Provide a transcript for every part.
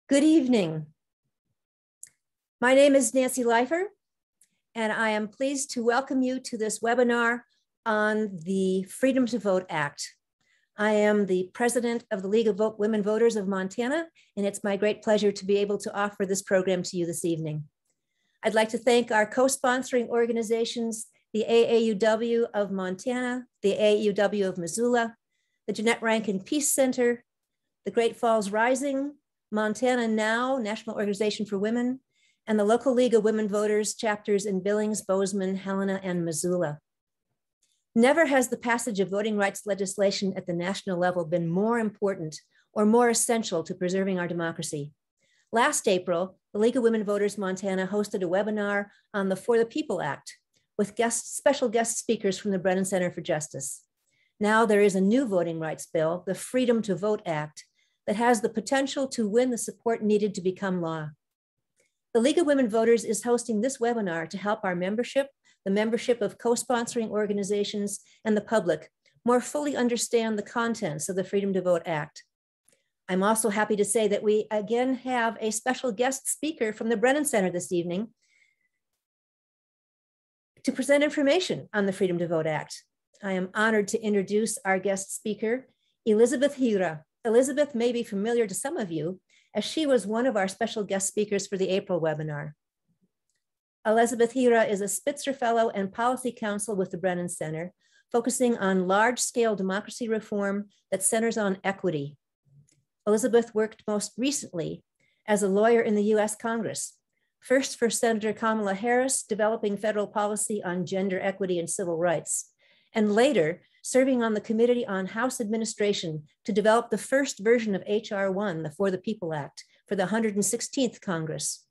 Good evening. My name is Nancy Leifer, and I am pleased to welcome you to this webinar on the Freedom to Vote Act. I am the president of the League of Women Voters of Montana, and it's my great pleasure to be able to offer this program to you this evening. I'd like to thank our co-sponsoring organizations, the AAUW of Montana, the AAUW of Missoula, the Jeanette Rankin Peace Center, the Great Falls Rising, Montana Now, National Organization for Women, and the local League of Women Voters chapters in Billings, Bozeman, Helena, and Missoula. Never has the passage of voting rights legislation at the national level been more important or more essential to preserving our democracy. Last April, the League of Women Voters Montana hosted a webinar on the For the People Act with special guest speakers from the Brennan Center for Justice. Now there is a new voting rights bill, the Freedom to Vote Act, that has the potential to win the support needed to become law. The League of Women Voters is hosting this webinar to help our membership, the membership of co-sponsoring organizations, and the public more fully understand the contents of the Freedom to Vote Act. I'm also happy to say that we again have a special guest speaker from the Brennan Center this evening to present information on the Freedom to Vote Act. I am honored to introduce our guest speaker, Elizabeth Hira. Elizabeth may be familiar to some of you, as she was one of our special guest speakers for the April webinar. Elizabeth Hira is a Spitzer Fellow and Policy Counsel with the Brennan Center, focusing on large-scale democracy reform that centers on equity. Elizabeth worked most recently as a lawyer in the US Congress, first for Senator Kamala Harris, developing federal policy on gender equity and civil rights, and later serving on the Committee on House Administration to develop the first version of H.R. 1, the For the People Act, for the 116th Congress.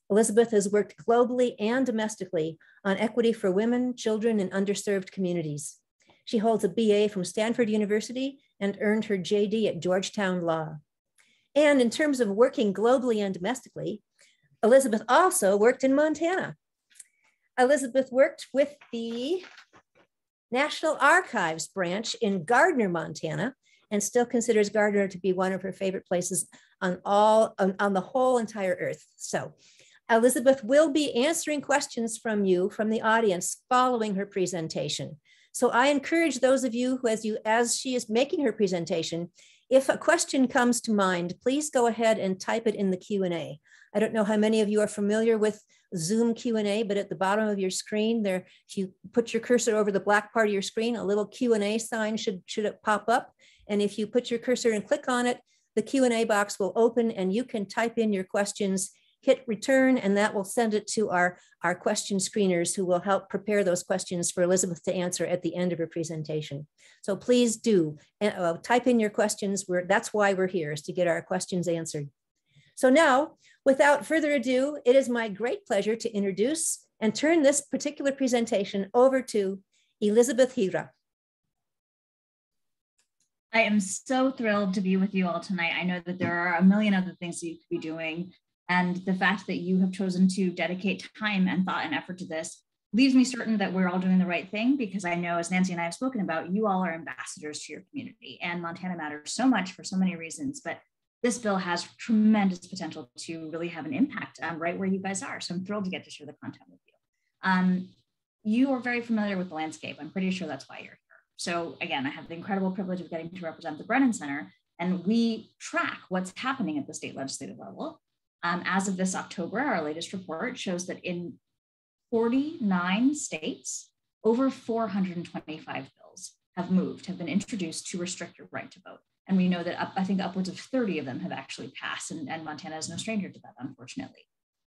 Elizabeth has worked globally and domestically on equity for women, children, and underserved communities. She holds a BA from Stanford University and earned her JD at Georgetown Law. And in terms of working globally and domestically, Elizabeth also worked in Montana. Elizabeth worked with the National Archives branch in Gardner, Montana, and still considers Gardner to be one of her favorite places on the whole entire earth. So Elizabeth will be answering questions from you, from the audience, following her presentation. So I encourage those of you who, as she is making her presentation, if a question comes to mind, please go ahead and type it in the Q&A. I don't know how many of you are familiar with Zoom Q&A, but at the bottom of your screen there, if you put your cursor over the black part of your screen, a little Q&A sign should pop up. And if you put your cursor and click on it, the Q&A box will open and you can type in your questions, hit return, and that will send it to our question screeners who will help prepare those questions for Elizabeth to answer at the end of her presentation. So please do type in your questions. That's why we're here, is to get our questions answered. So now, without further ado, it is my great pleasure to introduce and turn this particular presentation over to Elizabeth Hira. I am so thrilled to be with you all tonight. I know that there are a million other things that you could be doing, and the fact that you have chosen to dedicate time and thought and effort to this leaves me certain that we're all doing the right thing, because I know, as Nancy and I have spoken about, you all are ambassadors to your community, and Montana matters so much for so many reasons, but this bill has tremendous potential to really have an impact right where you guys are. So I'm thrilled to get to share the content with you. You are very familiar with the landscape. I'm pretty sure that's why you're here. So again, I have the incredible privilege of getting to represent the Brennan Center, and we track what's happening at the state legislative level. As of this October, our latest report shows that in 49 states, over 425 bills have been introduced to restrict your right to vote. And we know that I think upwards of 30 of them have actually passed, and Montana is no stranger to that, unfortunately.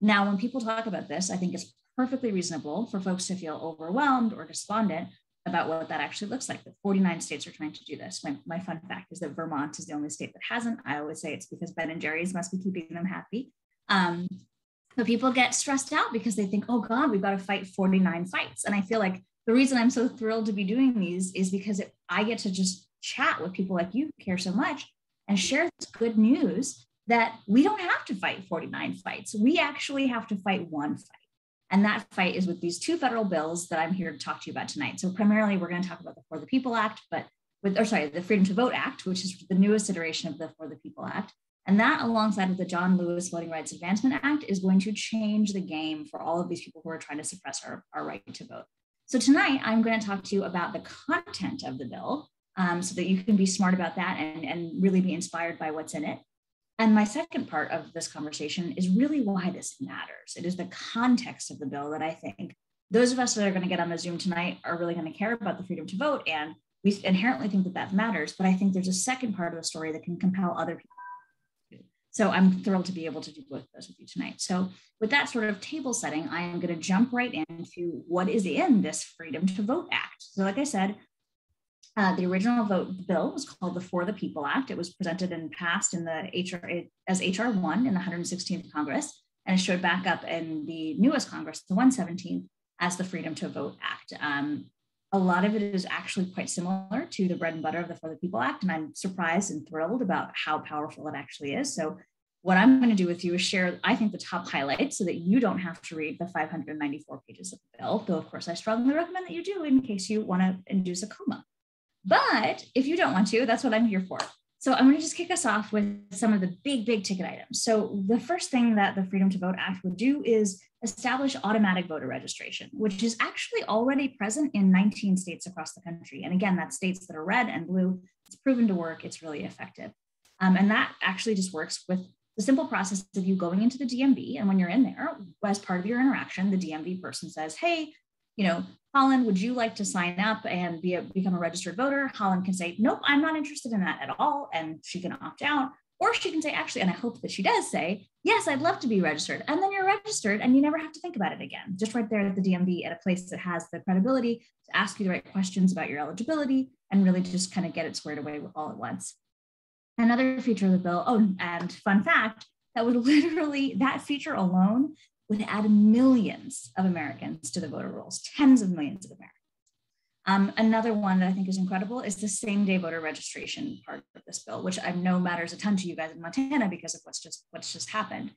Now, when people talk about this, I think it's perfectly reasonable for folks to feel overwhelmed or despondent about what that actually looks like. That 49 states are trying to do this. My fun fact is that Vermont is the only state that hasn't. I always say it's because Ben and Jerry's must be keeping them happy. But people get stressed out because they think, oh God, we've got to fight 49 fights. And I feel like the reason I'm so thrilled to be doing these is because I get to just chat with people like you who care so much and share this good news that we don't have to fight 49 fights. We actually have to fight one fight. And that fight is with these two federal bills that I'm here to talk to you about tonight. So primarily we're going to talk about the For the People Act, the Freedom to Vote Act, which is the newest iteration of the For the People Act. And that, alongside with the John Lewis Voting Rights Advancement Act, is going to change the game for all of these people who are trying to suppress our right to vote. So tonight, I'm going to talk to you about the content of the bill so that you can be smart about that and really be inspired by what's in it. And my second part of this conversation is really why this matters. It is the context of the bill that I think those of us that are going to get on the Zoom tonight are really going to care about the freedom to vote. And we inherently think that that matters, but I think there's a second part of the story that can compel other people. So I'm thrilled to be able to do both of those with you tonight. So with that sort of table setting, I am going to jump right into what is in this Freedom to Vote Act. So like I said, the original bill was called the For the People Act. It was presented and passed in the as HR 1 in the 116th Congress, and it showed back up in the newest Congress, the 117th, as the Freedom to Vote Act. A lot of it is actually quite similar to the bread and butter of the For the People Act, and I'm surprised and thrilled about how powerful it actually is. So what I'm going to do with you is share, I think, the top highlights so that you don't have to read the 594 pages of the bill, though of course I strongly recommend that you do in case you want to induce a coma. But if you don't want to, that's what I'm here for. So I'm going to just kick us off with some of the big ticket items. So the first thing that the Freedom to Vote Act would do is establish automatic voter registration, which is actually already present in 19 states across the country. And again, that's states that are red and blue. It's proven to work. It's really effective. And that actually just works with the simple process of you going into the DMV. And when you're in there, as part of your interaction, the DMV person says, hey, Holland, would you like to sign up and become a registered voter? Holland can say, nope, I'm not interested in that at all. And she can opt out. Or she can say, actually, and I hope that she does say, yes, I'd love to be registered. And then you're registered and you never have to think about it again. Just right there at the DMV at a place that has the credibility to ask you the right questions about your eligibility and really just kind of get it squared away all at once. Another feature of the bill, and fun fact, that feature alone would add millions of Americans to the voter rolls, tens of millions of Americans. Another one that I think is incredible is the same-day voter registration part of this bill, which I know matters a ton to you guys in Montana because of what's just happened.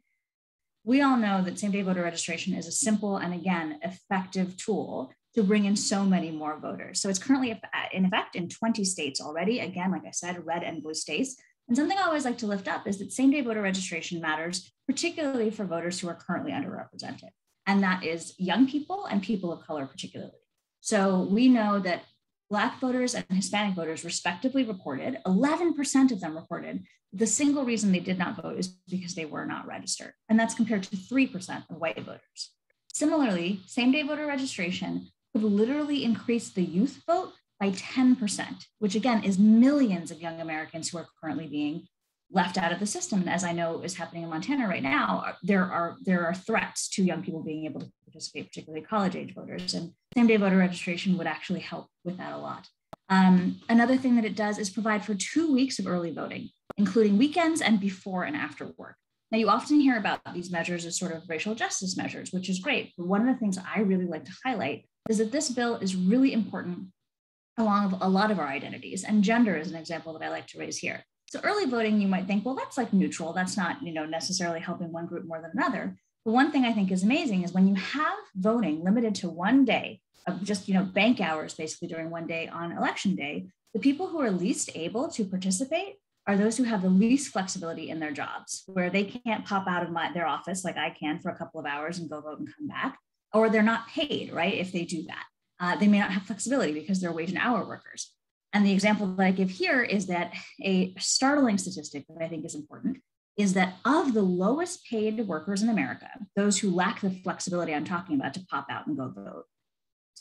We all know that same-day voter registration is a simple and, again, effective tool to bring in so many more voters. So it's currently in effect in 20 states already. Again, like I said, red and blue states. And something I always like to lift up is that same-day voter registration matters, particularly for voters who are currently underrepresented. And that is young people and people of color particularly. So we know that Black voters and Hispanic voters respectively reported, 11% of them reported, the single reason they did not vote is because they were not registered. And that's compared to 3% of white voters. Similarly, same-day voter registration could literally increase the youth vote by 10%, which again is millions of young Americans who are currently being left out of the system. And as I know is happening in Montana right now, there are threats to young people being able to participate, particularly college-age voters. And same-day voter registration would actually help with that a lot. Another thing that it does is provide for 2 weeks of early voting, including weekends and before and after work. Now, you often hear about these measures as sort of racial justice measures, which is great. But one of the things I really like to highlight is that this bill is really important along with a lot of our identities. And gender is an example that I like to raise here. So early voting, you might think, well, that's like neutral. That's not, necessarily helping one group more than another. But one thing I think is amazing is when you have voting limited to 1 day of just, bank hours, basically during 1 day on election day, the people who are least able to participate are those who have the least flexibility in their jobs, where they can't pop out of their office like I can for a couple of hours and go vote and come back, or they're not paid, right, if they do that. They may not have flexibility because they're wage and hour workers. And the example that I give here is that a startling statistic that I think is important is that of the lowest paid workers in America, those who lack the flexibility I'm talking about to pop out and go vote.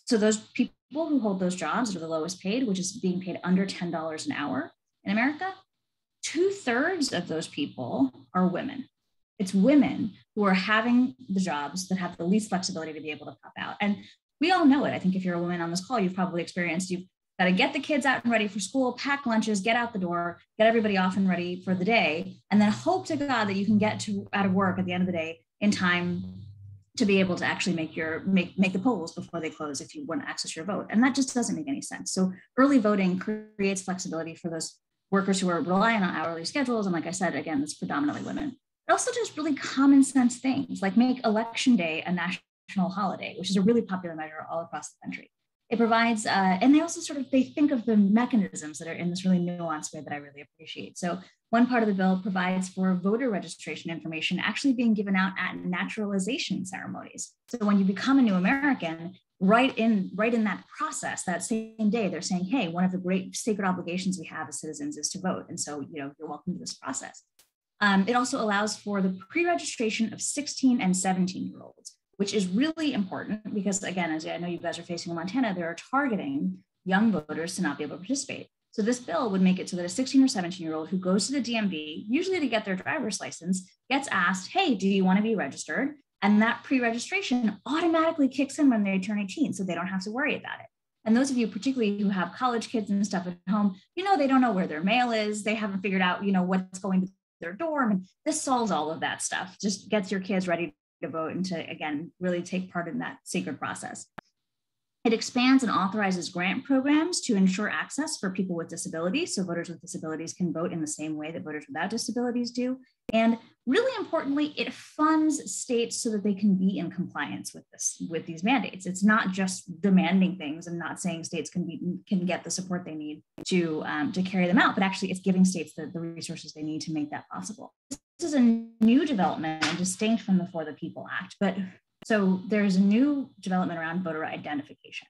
So those people who hold those jobs that are the lowest paid, which is being paid under $10 an hour in America, 2/3 of those people are women. It's women who are having the jobs that have the least flexibility to be able to pop out. And we all know it. I think if you're a woman on this call, you've probably experienced, you've got to get the kids out and ready for school, pack lunches, get out the door, get everybody off and ready for the day, and then hope to God that you can get out of work at the end of the day in time to be able to actually make the polls before they close if you want to access your vote. And that just doesn't make any sense. So early voting creates flexibility for those workers who are relying on hourly schedules. And like I said, again, it's predominantly women. It also does really common sense things like make election day a national holiday, which is a really popular measure all across the country. It provides, and they also they think of the mechanisms that are in this really nuanced way that I really appreciate. So one part of the bill provides for voter registration information actually being given out at naturalization ceremonies. So when you become a new American, right in that process, that same day, they're saying, hey, one of the great sacred obligations we have as citizens is to vote. And so, you're welcome to this process. It also allows for the pre-registration of 16 and 17-year-olds, which is really important because, again, as I know you guys are facing in Montana, they're targeting young voters to not be able to participate. So this bill would make it so that a 16 or 17-year-old who goes to the DMV, usually to get their driver's license, gets asked, hey, do you want to be registered? And that pre-registration automatically kicks in when they turn 18, so they don't have to worry about it. And those of you particularly who have college kids and stuff at home, they don't know where their mail is. They haven't figured out, what's going to their dorm. And this solves all of that stuff, just gets your kids ready to vote and to, again, really take part in that sacred process. It expands and authorizes grant programs to ensure access for people with disabilities. So voters with disabilities can vote in the same way that voters without disabilities do. And really importantly, it funds states so that they can be in compliance with these mandates. It's not just demanding things and not saying states can get the support they need to carry them out, but actually it's giving states the resources they need to make that possible. This is a new development and distinct from the For the People Act, but so there's a new development around voter identification.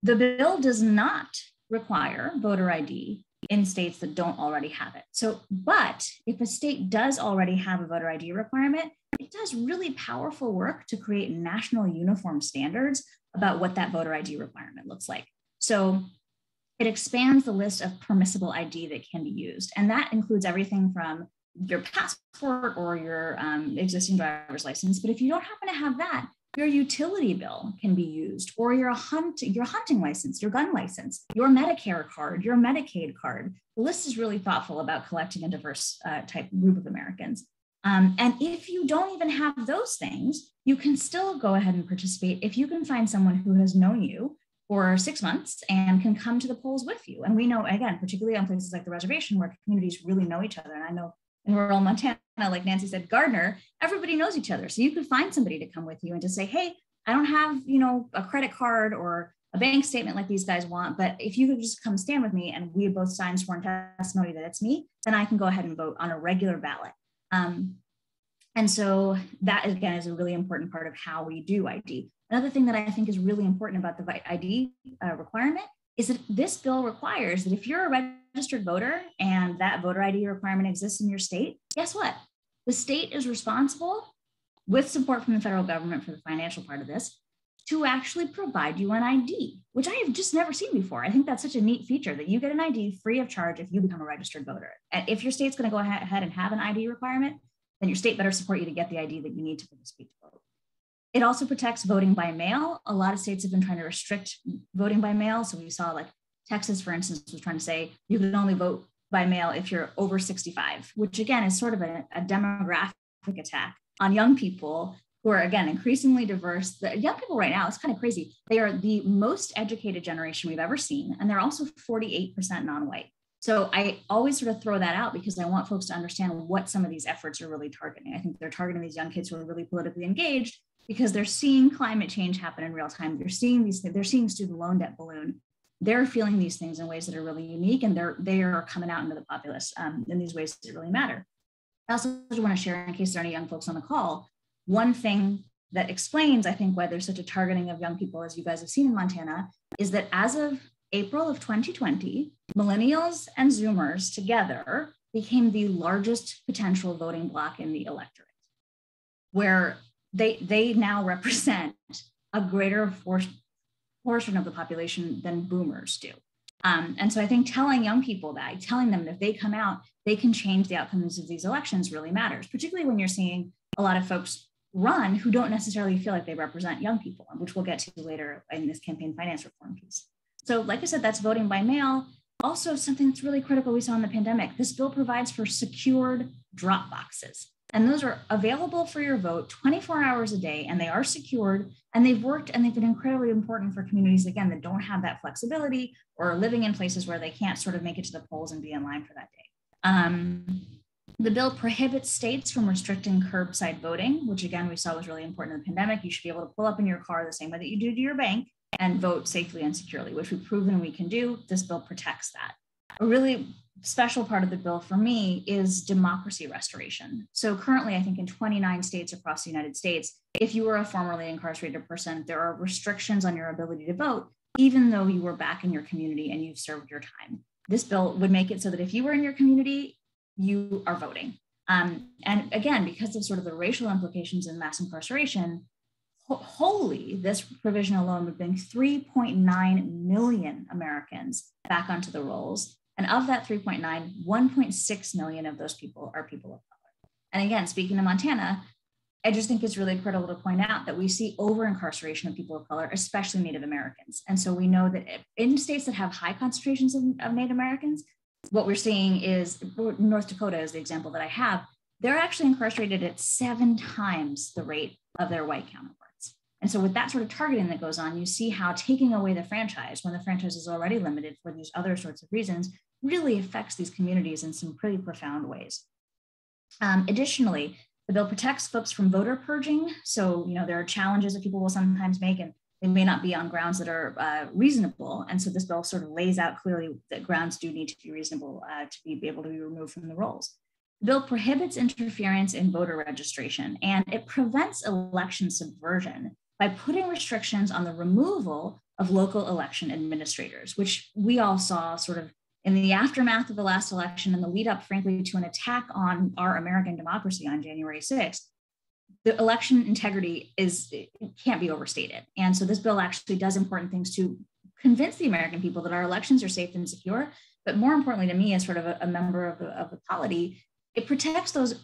The bill does not require voter ID in states that don't already have it. But if a state does already have a voter ID requirement, it does really powerful work to create national uniform standards about what that voter ID requirement looks like. So it expands the list of permissible ID that can be used. And that includes everything from your passport or your existing driver's license. But if you don't happen to have that, your utility bill can be used, or your hunting license, your gun license, your Medicare card, your Medicaid card. The list is really thoughtful about collecting a diverse type group of Americans. And if you don't even have those things, you can still go ahead and participate if you can find someone who has known you for 6 months and can come to the polls with you. And we know, again, particularly on places like the reservation where communities really know each other. And I know in rural Montana, like Nancy said, Gardner, everybody knows each other. So you could find somebody to come with you and to say, hey, I don't have, a credit card or a bank statement like these guys want, but if you could just come stand with me and we both sign sworn testimony that it's me, then I can go ahead and vote on a regular ballot. And so that, again, is a really important part of how we do ID. Another thing that I think is really important about the ID requirement is that this bill requires that if you're a registered voter and that voter ID requirement exists in your state, guess what? The state is responsible, with support from the federal government for the financial part of this, to actually provide you an ID, which I have just never seen before. I think that's such a neat feature that you get an ID free of charge if you become a registered voter. And if your state's going to go ahead and have an ID requirement, then your state better support you to get the ID that you need to participate to vote. It also protects voting by mail. A lot of states have been trying to restrict voting by mail. So we saw like Texas, for instance, was trying to say you can only vote by mail if you're over 65, which again is sort of a demographic attack on young people who are, again, increasingly diverse. The young people right now, it's kind of crazy. They are the most educated generation we've ever seen. And they're also 48% non-white. So I always sort of throw that out because I want folks to understand what some of these efforts are really targeting. I think they're targeting these young kids who are really politically engaged because they're seeing climate change happen in real time. They're seeing student loan debt balloon. They're feeling these things in ways that are really unique, and they are coming out into the populace in these ways that really matter. I also want to share, in case there are any young folks on the call, one thing that explains, I think, why there's such a targeting of young people, as you guys have seen in Montana, is that as of April of 2020, millennials and Zoomers together became the largest potential voting bloc in the electorate, where they now represent a greater portion of the population than boomers do. And so I think telling young people that, telling them that if they come out, they can change the outcomes of these elections really matters, particularly when you're seeing a lot of folks run who don't necessarily feel like they represent young people, which we'll get to later in this campaign finance reform piece. So like I said, that's voting by mail. Also, something that's really critical we saw in the pandemic, this bill provides for secured drop boxes. And those are available for your vote 24 hours a day, and they are secured, and they've worked, and they've been incredibly important for communities, again, that don't have that flexibility or are living in places where they can't sort of make it to the polls and be in line for that day. The bill prohibits states from restricting curbside voting, which again, we saw was really important in the pandemic. You should be able to pull up in your car the same way that you do to your bank and vote safely and securely, which we've proven we can do. This bill protects that. A really special part of the bill for me is democracy restoration. So currently, I think in 29 states across the United States, if you were a formerly incarcerated person, there are restrictions on your ability to vote, even though you were back in your community and you've served your time. This bill would make it so that if you were in your community, you are voting. And again, because of sort of the racial implications in mass incarceration, wholly, this provision alone would bring 3.9 million Americans back onto the rolls. And of that 3.9, 1.6 million of those people are people of color. And again, speaking of Montana, I just think it's really critical to point out that we see over-incarceration of people of color, especially Native Americans. And so we know that in states that have high concentrations of Native Americans, what we're seeing is, North Dakota is the example that I have, they're actually incarcerated at 7 times the rate of their white counterparts. And so with that sort of targeting that goes on, you see how taking away the franchise, when the franchise is already limited for these other sorts of reasons, really affects these communities in some pretty profound ways. Additionally, the bill protects folks from voter purging. So, there are challenges that people will sometimes make, and they may not be on grounds that are reasonable. And so this bill sort of lays out clearly that grounds do need to be reasonable to be able to be removed from the rolls. The bill prohibits interference in voter registration, and it prevents election subversion by putting restrictions on the removal of local election administrators, which we all saw sort of in the aftermath of the last election and the lead up, frankly, to an attack on our American democracy on January 6th. The election integrity can't be overstated. And so this bill actually does important things to convince the American people that our elections are safe and secure. But more importantly to me, as sort of a member of the polity, it protects those,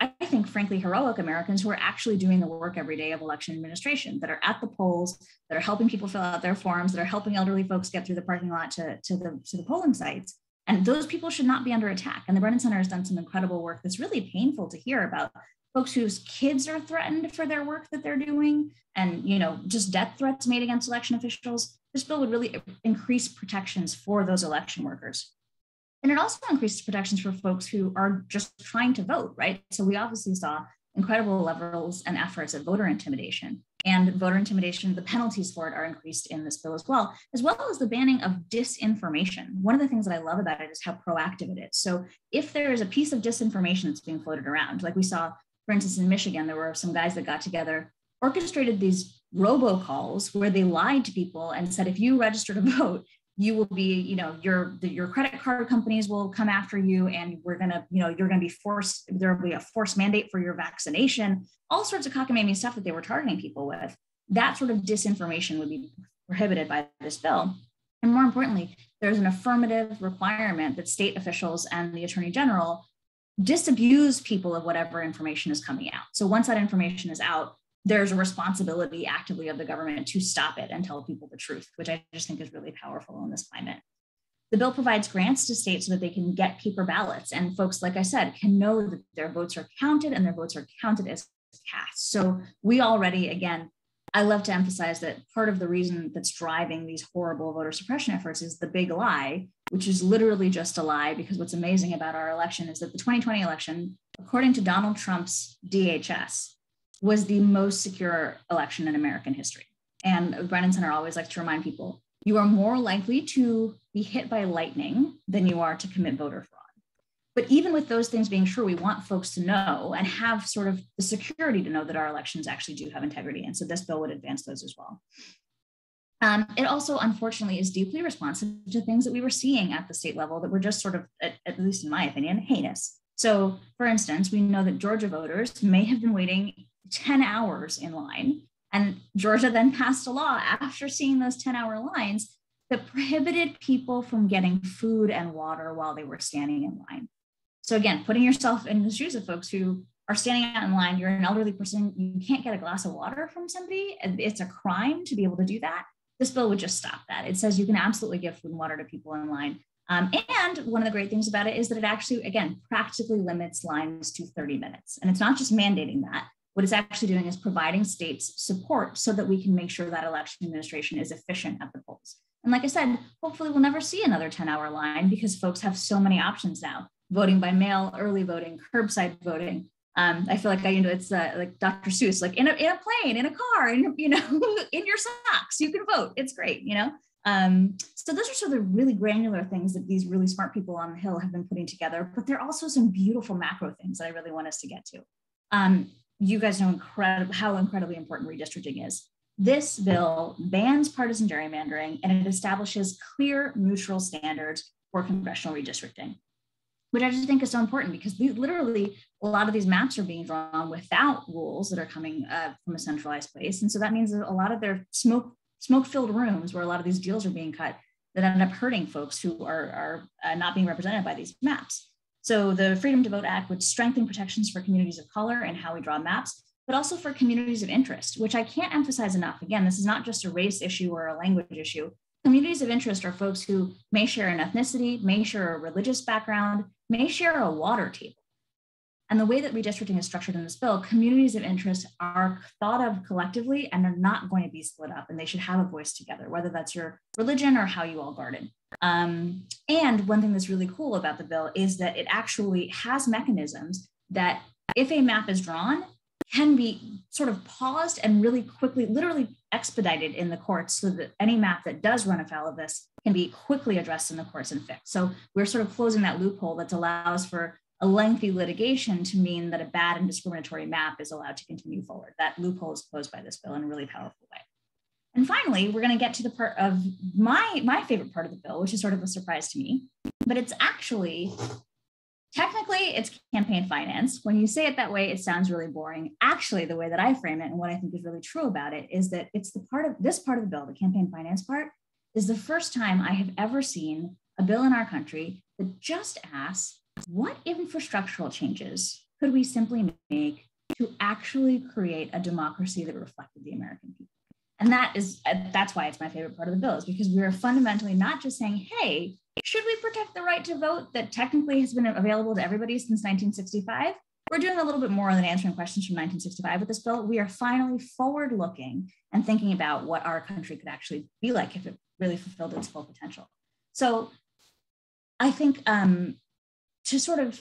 I think, frankly, heroic Americans who are actually doing the work every day of election administration, that are at the polls, that are helping people fill out their forms, that are helping elderly folks get through the parking lot to the polling sites. And those people should not be under attack. And the Brennan Center has done some incredible work that's really painful to hear about folks whose kids are threatened for their work that they're doing, and just death threats made against election officials. This bill would really increase protections for those election workers. And it also increases protections for folks who are just trying to vote, right? So we obviously saw incredible levels and efforts at voter intimidation. And voter intimidation, the penalties for it are increased in this bill as well as the banning of disinformation. One of the things that I love about it is how proactive it is. So if there is a piece of disinformation that's being floated around, like we saw, for instance, in Michigan, there were some guys that got together, orchestrated these robocalls where they lied to people and said, if you register to vote, you will be, your credit card companies will come after you, and you're going to be forced, there will be a forced mandate for your vaccination, all sorts of cockamamie stuff that they were targeting people with. That sort of disinformation would be prohibited by this bill. And more importantly, there's an affirmative requirement that state officials and the Attorney General disabuse people of whatever information is coming out. So once that information is out, there's a responsibility actively of the government to stop it and tell people the truth, which I just think is really powerful in this climate. The bill provides grants to states so that they can get paper ballots, and folks, like I said, can know that their votes are counted and their votes are counted as cast. So we already, again, I love to emphasize that part of the reason that's driving these horrible voter suppression efforts is the big lie, which is literally just a lie, because what's amazing about our election is that the 2020 election, according to Donald Trump's DHS, was the most secure election in American history. And the Brennan Center always likes to remind people, you are more likely to be hit by lightning than you are to commit voter fraud. But even with those things being true, we want folks to know and have sort of the security to know that our elections actually do have integrity. And so this bill would advance those as well. It also, unfortunately, is deeply responsive to things that we were seeing at the state level that were just sort of, at least in my opinion, heinous. So, for instance, we know that Georgia voters may have been waiting 10 hours in line, and Georgia then passed a law after seeing those 10-hour lines that prohibited people from getting food and water while they were standing in line. So again, putting yourself in the shoes of folks who are standing out in line, you're an elderly person, you can't get a glass of water from somebody, it's a crime to be able to do that. This bill would just stop that. It says you can absolutely give food and water to people in line. And one of the great things about it is that it actually, again, practically limits lines to 30 minutes. And it's not just mandating that. What it's actually doing is providing states support so that we can make sure that election administration is efficient at the polls. And like I said, hopefully we'll never see another 10-hour line, because folks have so many options now: voting by mail, early voting, curbside voting. I feel like it's like Dr. Seuss, like in a plane, in a car, in in your socks, you can vote. It's great, So those are sort of the really granular things that these really smart people on the Hill have been putting together. But there are also some beautiful macro things that I really want us to get to. You guys know how incredibly important redistricting is. This bill bans partisan gerrymandering, and it establishes clear, neutral standards for congressional redistricting, which I just think is so important because literally a lot of these maps are being drawn without rules that are coming from a centralized place. And so that means that a lot of their smoke-filled rooms where a lot of these deals are being cut that end up hurting folks who are not being represented by these maps. So the Freedom to Vote Act would strengthen protections for communities of color and how we draw maps, but also for communities of interest, which I can't emphasize enough. Again, this is not just a race issue or a language issue. Communities of interest are folks who may share an ethnicity, may share a religious background, may share a water table. And the way that redistricting is structured in this bill, communities of interest are thought of collectively and are not going to be split up, and they should have a voice together, whether that's your religion or how you all garden. And one thing that's really cool about the bill is that it actually has mechanisms that if a map is drawn, can be sort of paused and really quickly, literally expedited in the courts so that any map that does run afoul of this can be quickly addressed in the courts and fixed. So we're sort of closing that loophole that allows for a lengthy litigation to mean that a bad and discriminatory map is allowed to continue forward. That loophole is closed by this bill in a really powerful way. And finally, we're going to get to the part of my favorite part of the bill, which is sort of a surprise to me, but it's actually, technically it's campaign finance. When you say it that way, it sounds really boring. Actually, the way that I frame it and what I think is really true about it is that it's this part of the bill, the campaign finance part, is the first time I have ever seen a bill in our country that just asks, what infrastructural changes could we simply make to actually create a democracy that reflected the American people? And that's why it's my favorite part of the bill, is because we are fundamentally not just saying, hey, should we protect the right to vote that technically has been available to everybody since 1965? We're doing a little bit more than answering questions from 1965 with this bill. We are finally forward looking and thinking about what our country could actually be like if it really fulfilled its full potential. So I think to sort of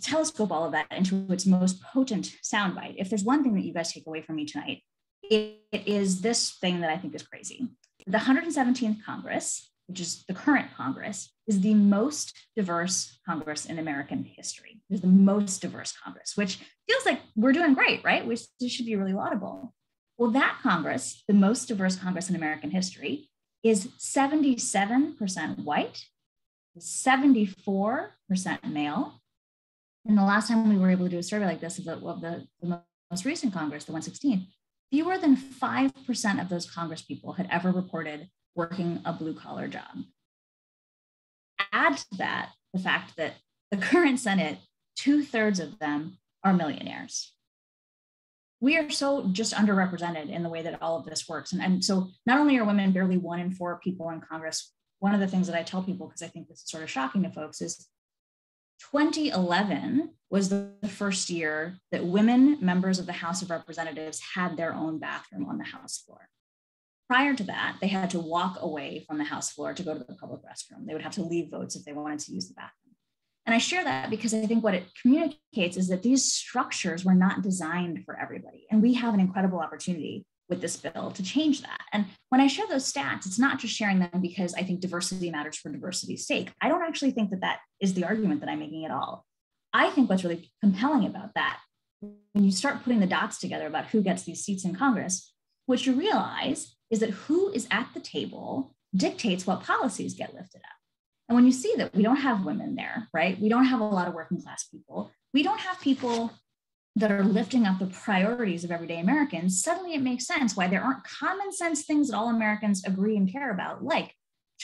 telescope all of that into its most potent soundbite, if there's one thing that you guys take away from me tonight, it is this thing that I think is crazy. The 117th Congress, which is the current Congress, is the most diverse Congress in American history. It's the most diverse Congress, which feels like we're doing great, right? This should be really laudable. Well, that Congress, the most diverse Congress in American history, is 77% white, 74% male. And the last time we were able to do a survey like this of the most recent Congress, the 116th, fewer than 5% of those Congress people had ever reported working a blue-collar job. Add to that the fact that the current Senate, 2/3 of them are millionaires. We are so just underrepresented in the way that all of this works. And so not only are women barely 1 in 4 people in Congress, one of the things that I tell people, because I think this is sort of shocking to folks, is 2011 was the first year that women members of the House of Representatives had their own bathroom on the House floor. Prior to that, they had to walk away from the House floor to go to the public restroom. They would have to leave votes if they wanted to use the bathroom. And I share that because I think what it communicates is that these structures were not designed for everybody. And we have an incredible opportunity with this bill to change that. And when I share those stats, it's not just sharing them because I think diversity matters for diversity's sake. I don't actually think that that is the argument that I'm making at all. I think what's really compelling about that, when you start putting the dots together about who gets these seats in Congress, what you realize is that who is at the table dictates what policies get lifted up. And when you see that we don't have women there, right? We don't have a lot of working class people. We don't have people that are lifting up the priorities of everyday Americans. Suddenly it makes sense why there aren't common sense things that all Americans agree and care about, like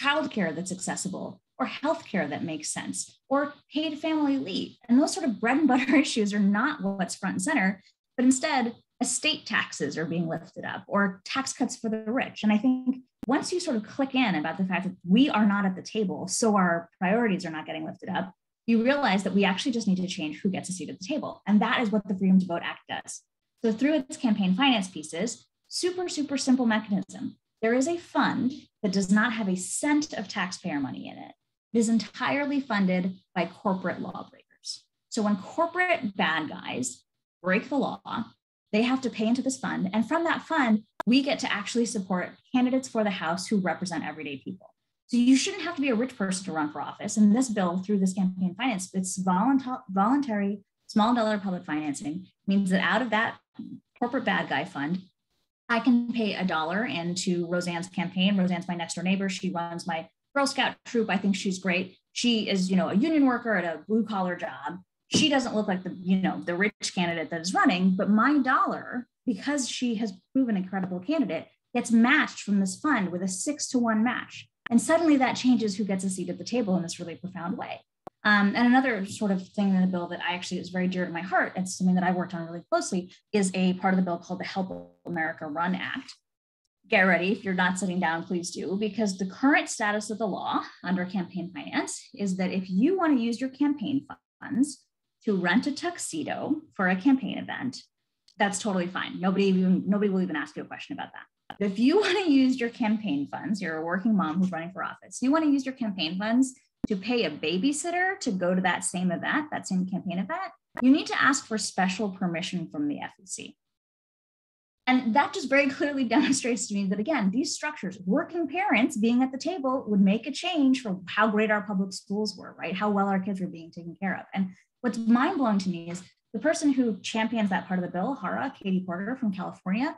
childcare that's accessible, or healthcare that makes sense, or paid family leave. And those sort of bread and butter issues are not what's front and center, but instead estate taxes are being lifted up, or tax cuts for the rich. And I think once you sort of click in about the fact that we are not at the table, so our priorities are not getting lifted up, you realize that we actually just need to change who gets a seat at the table. And that is what the Freedom to Vote Act does. So through its campaign finance pieces, super simple mechanism. There is a fund that does not have a cent of taxpayer money in it. It is entirely funded by corporate lawbreakers. So when corporate bad guys break the law, they have to pay into this fund. And from that fund, we get to actually support candidates for the House who represent everyday people. So you shouldn't have to be a rich person to run for office. And this bill, through this campaign finance, it's voluntary small dollar public financing, means that out of that corporate bad guy fund, I can pay $1 into Roseanne's campaign. Roseanne's my next door neighbor. She runs my Girl Scout troop. I think she's great. She is, a union worker at a blue collar job. She doesn't look like the rich candidate that is running, but my dollar, because she has proven a credible candidate, gets matched from this fund with a 6-to-1 match. And suddenly that changes who gets a seat at the table in this really profound way. And another sort of thing in the bill that I actually is very dear to my heart, and something that I worked on really closely, is a part of the bill called the Help America Run Act. Get ready, if you're not sitting down, please do, because the current status of the law under campaign finance is that if you want to use your campaign funds to rent a tuxedo for a campaign event, that's totally fine. Nobody will even ask you a question about that. But if you want to use your campaign funds, you're a working mom who's running for office, you want to use your campaign funds to pay a babysitter to go to that same event, that same campaign event, you need to ask for special permission from the FEC. And that just very clearly demonstrates to me that, again, these structures, working parents being at the table, would make a change for how great our public schools were, right? How well our kids were being taken care of. And what's mind-blowing to me is the person who champions that part of the bill, Hira, Katie Porter from California,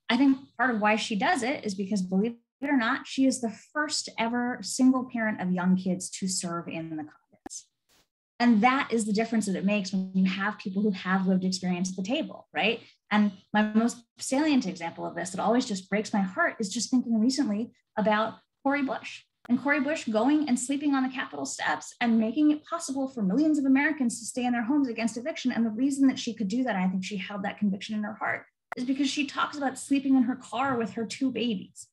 I think part of why she does it is because, believe it or not, she is the first ever single parent of young kids to serve in the Congress. And that is the difference that it makes when you have people who have lived experience at the table, right? And my most salient example of this that always just breaks my heart is just thinking recently about Cori Bush. And Cori Bush going and sleeping on the Capitol steps and making it possible for millions of Americans to stay in their homes against eviction. And the reason that she could do that, I think she held that conviction in her heart, is because she talks about sleeping in her car with her 2 babies.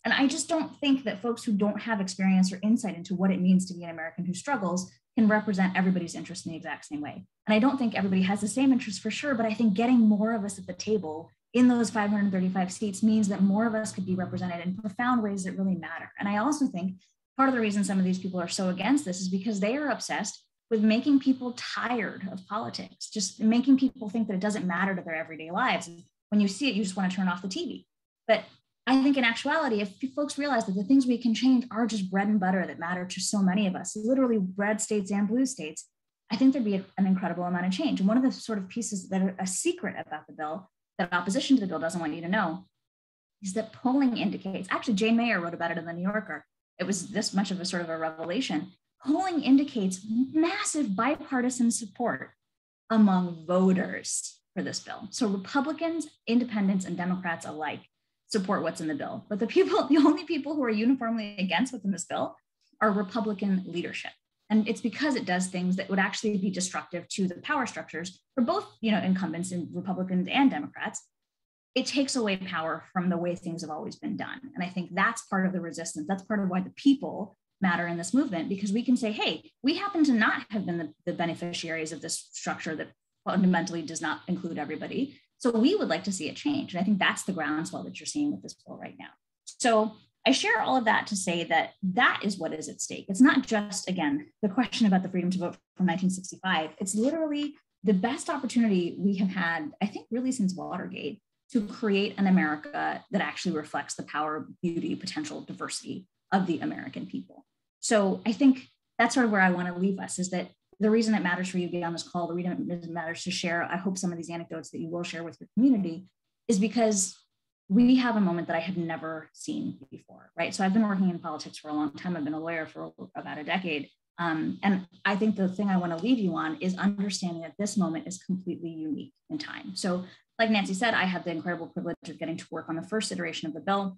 And I just don't think that folks who don't have experience or insight into what it means to be an American who struggles can represent everybody's interest in the exact same way. And I don't think everybody has the same interest for sure, but I think getting more of us at the table in those 535 seats means that more of us could be represented in profound ways that really matter. And I also think part of the reason some of these people are so against this is because they are obsessed with making people tired of politics, just making people think that it doesn't matter to their everyday lives. And when you see it, you just want to turn off the TV. But I think in actuality, if folks realize that the things we can change are just bread and butter that matter to so many of us, literally red states and blue states, I think there'd be an incredible amount of change. And one of the sort of pieces that are a secret about the bill, that opposition to the bill doesn't want you to know, is that polling indicates, actually Jane Mayer wrote about it in the New Yorker, it was this much of a sort of a revelation, polling indicates massive bipartisan support among voters for this bill. So Republicans, independents, and Democrats alike support what's in the bill. But the only people who are uniformly against what's in this bill are Republican leadership. And it's because it does things that would actually be destructive to the power structures for both, incumbents and Republicans and Democrats. It takes away power from the way things have always been done. And I think that's part of the resistance. That's part of why the people matter in this movement, because we can say, hey, we happen to not have been the beneficiaries of this structure that fundamentally does not include everybody. So we would like to see it change. And I think that's the groundswell that you're seeing with this bill right now. So I share all of that to say that that is what is at stake. It's not just, again, the question about the freedom to vote from 1965. It's literally the best opportunity we have had, I think, really since Watergate, to create an America that actually reflects the power, beauty, potential, diversity of the American people. So I think that's sort of where I want to leave us, is that the reason it matters for you to be on this call, the reason it matters to share, I hope, some of these anecdotes that you will share with your community, is because we have a moment that I have never seen before, right? So I've been working in politics for a long time. I've been a lawyer for about a decade. And I think the thing I want to leave you on is understanding that this moment is completely unique in time. So like Nancy said, I had the incredible privilege of getting to work on the first iteration of the bill.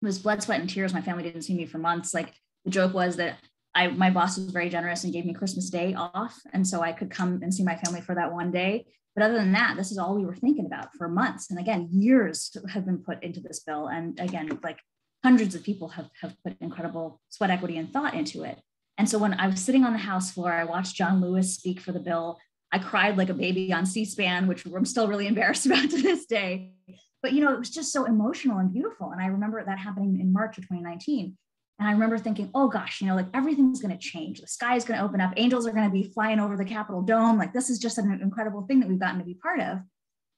It was blood, sweat, and tears. My family didn't see me for months. Like, the joke was that my boss was very generous and gave me Christmas Day off. And so I could come and see my family for that one day. But other than that, this is all we were thinking about for months. And again, years have been put into this bill. And again, like, hundreds of people have put incredible sweat equity and thought into it. And so when I was sitting on the House floor, I watched John Lewis speak for the bill. I cried like a baby on C-SPAN, which I'm still really embarrassed about to this day. But, it was just so emotional and beautiful. And I remember that happening in March of 2019. And I remember thinking, oh gosh, like, everything's going to change. The sky is going to open up. Angels are going to be flying over the Capitol dome. Like, this is just an incredible thing that we've gotten to be part of.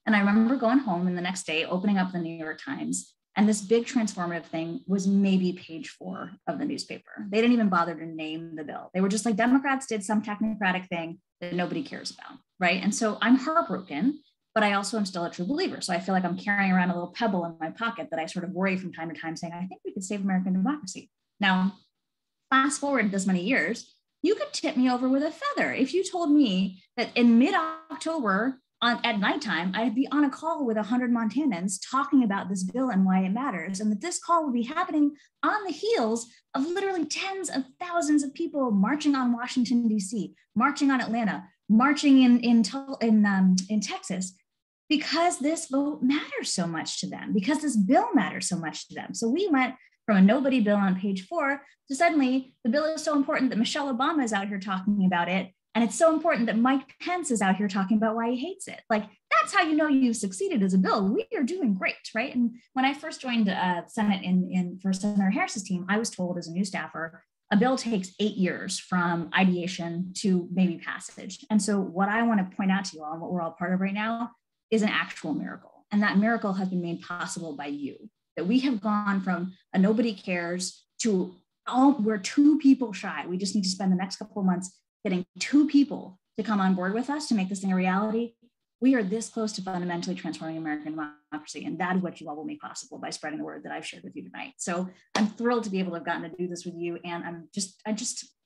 And I remember going home and the next day opening up the New York Times, and this big transformative thing was maybe page 4 of the newspaper. They didn't even bother to name the bill. They were just like, Democrats did some technocratic thing that nobody cares about, right? And so I'm heartbroken, but I also am still a true believer. So I feel like I'm carrying around a little pebble in my pocket that I sort of worry from time to time saying, I think we could save American democracy. Now, fast forward this many years, you could tip me over with a feather if you told me that in mid-October at nighttime, I'd be on a call with 100 Montanans talking about this bill and why it matters, and that this call would be happening on the heels of literally tens of thousands of people marching on Washington, D.C., marching on Atlanta, marching in Texas, because this vote matters so much to them, because this bill matters so much to them. So we went from a nobody bill on page 4 to suddenly the bill is so important that Michelle Obama is out here talking about it. And it's so important that Mike Pence is out here talking about why he hates it. Like, that's how you know you've succeeded as a bill. We are doing great, right? And when I first joined Senate for Senator Harris's team, I was told as a new staffer, a bill takes 8 years from ideation to maybe passage. And so what I want to point out to you all, what we're all part of right now, is an actual miracle. And that miracle has been made possible by you. That we have gone from a nobody cares to, we're 2 people shy. We just need to spend the next couple of months getting 2 people to come on board with us to make this thing a reality. We are this close to fundamentally transforming American democracy. And that is what you all will make possible by spreading the word that I've shared with you tonight. So I'm thrilled to be able to have gotten to do this with you. And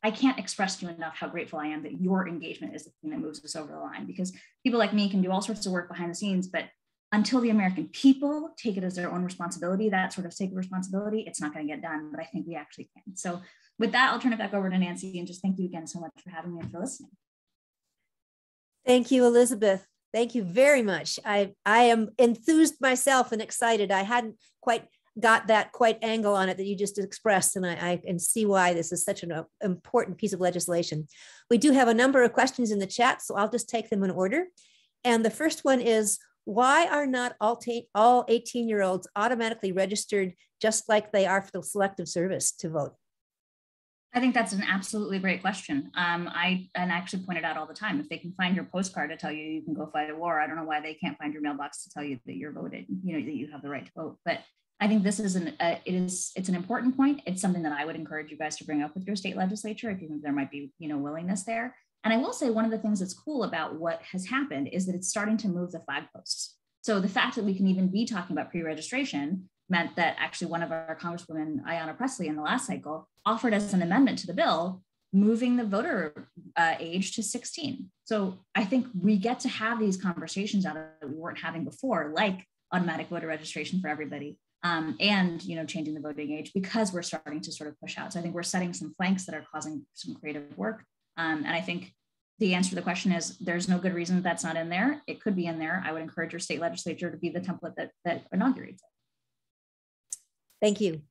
I can't express to you enough how grateful I am that your engagement is the thing that moves us over the line, because people like me can do all sorts of work behind the scenes, but until the American people take it as their own responsibility, that sort of sacred responsibility, it's not going to get done, but I think we actually can. So with that, I'll turn it back over to Nancy, and just thank you again so much for having me and for listening. Thank you, Elizabeth. Thank you very much. I am enthused myself and excited. I hadn't quite got that angle on it that you just expressed, and I can see why this is such an important piece of legislation. We do have a number of questions in the chat, so I'll just take them in order. And the first one is, why are not all 18-year-olds automatically registered just like they are for the selective service to vote? I think that's an absolutely great question. I actually point it out all the time. If they can find your postcard to tell you you can go fight a war, I don't know why they can't find your mailbox to tell you that you're voted, that you have the right to vote. But I think this is it's an important point. It's something that I would encourage you guys to bring up with your state legislature if you think there might be willingness there. And I will say one of the things that's cool about what has happened is that it's starting to move the flag posts. So the fact that we can even be talking about pre-registration meant that actually one of our Congresswomen, Ayanna Pressley, in the last cycle offered us an amendment to the bill, moving the voter age to 16. So I think we get to have these conversations out that we weren't having before, like automatic voter registration for everybody, and changing the voting age, because we're starting to sort of push out. So I think we're setting some flanks that are causing some creative work. And I think the answer to the question is there's no good reason that's not in there. It could be in there. I would encourage your state legislature to be the template that inaugurates it. Thank you.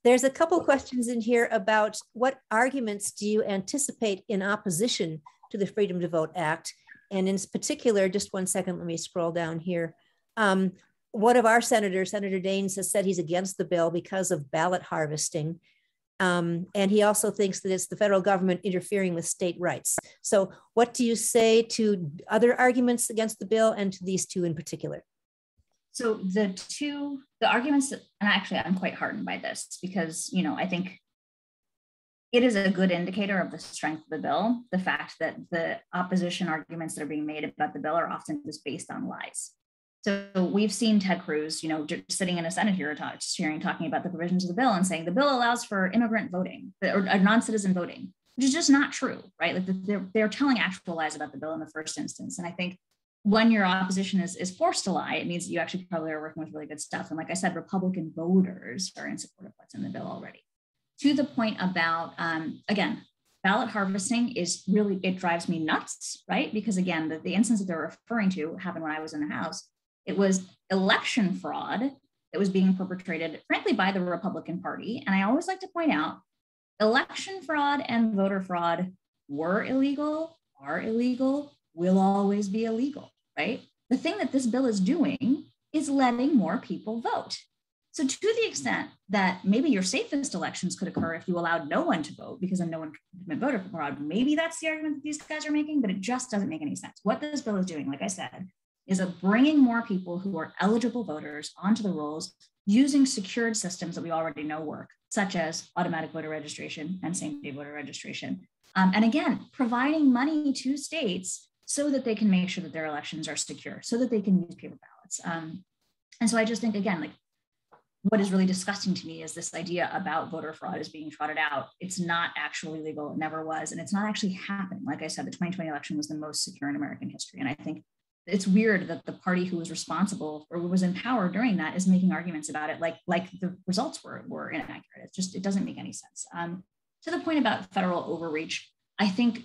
There's a couple questions in here about what arguments do you anticipate in opposition to the Freedom to Vote Act? And in particular, just one second, let me scroll down here. One of our senators, Senator Daines, has said he's against the bill because of ballot harvesting. And he also thinks that it's the federal government interfering with state rights. So what do you say to other arguments against the bill and to these 2 in particular? So the arguments that, and actually I'm quite heartened by this because, I think it is a good indicator of the strength of the bill, the fact that the opposition arguments that are being made about the bill are often just based on lies. So we've seen Ted Cruz, just sitting in a Senate hearing, talking about the provisions of the bill and saying the bill allows for immigrant voting or non-citizen voting, which is just not true, right? Like they're telling actual lies about the bill in the first instance. And I think when your opposition is forced to lie, it means that you actually probably are working with really good stuff. And like I said, Republican voters are in support of what's in the bill already. To the point about, again, ballot harvesting is really, it drives me nuts, right? Because again, the instance that they're referring to happened when I was in the House. It was election fraud that was being perpetrated, frankly, by the Republican Party. And I always like to point out, election fraud and voter fraud were illegal, are illegal, will always be illegal, right? The thing that this bill is doing is letting more people vote. So to the extent that maybe your safest elections could occur if you allowed no one to vote because then no one could commit voter fraud, maybe that's the argument that these guys are making, but it just doesn't make any sense. What this bill is doing, like I said, is of bringing more people who are eligible voters onto the rolls using secured systems that we already know work, such as automatic voter registration and same-day voter registration. And again, providing money to states so that they can make sure that their elections are secure, so that they can use paper ballots. And so I just think, again, like, what is really disgusting to me is this idea about voter fraud is being trotted out. It's not actually legal, it never was, and it's not actually happening. Like I said, the 2020 election was the most secure in American history. And I think it's weird that the party who was responsible or was in power during that is making arguments about it like the results were inaccurate. It's just, it doesn't make any sense. To the point about federal overreach, I think,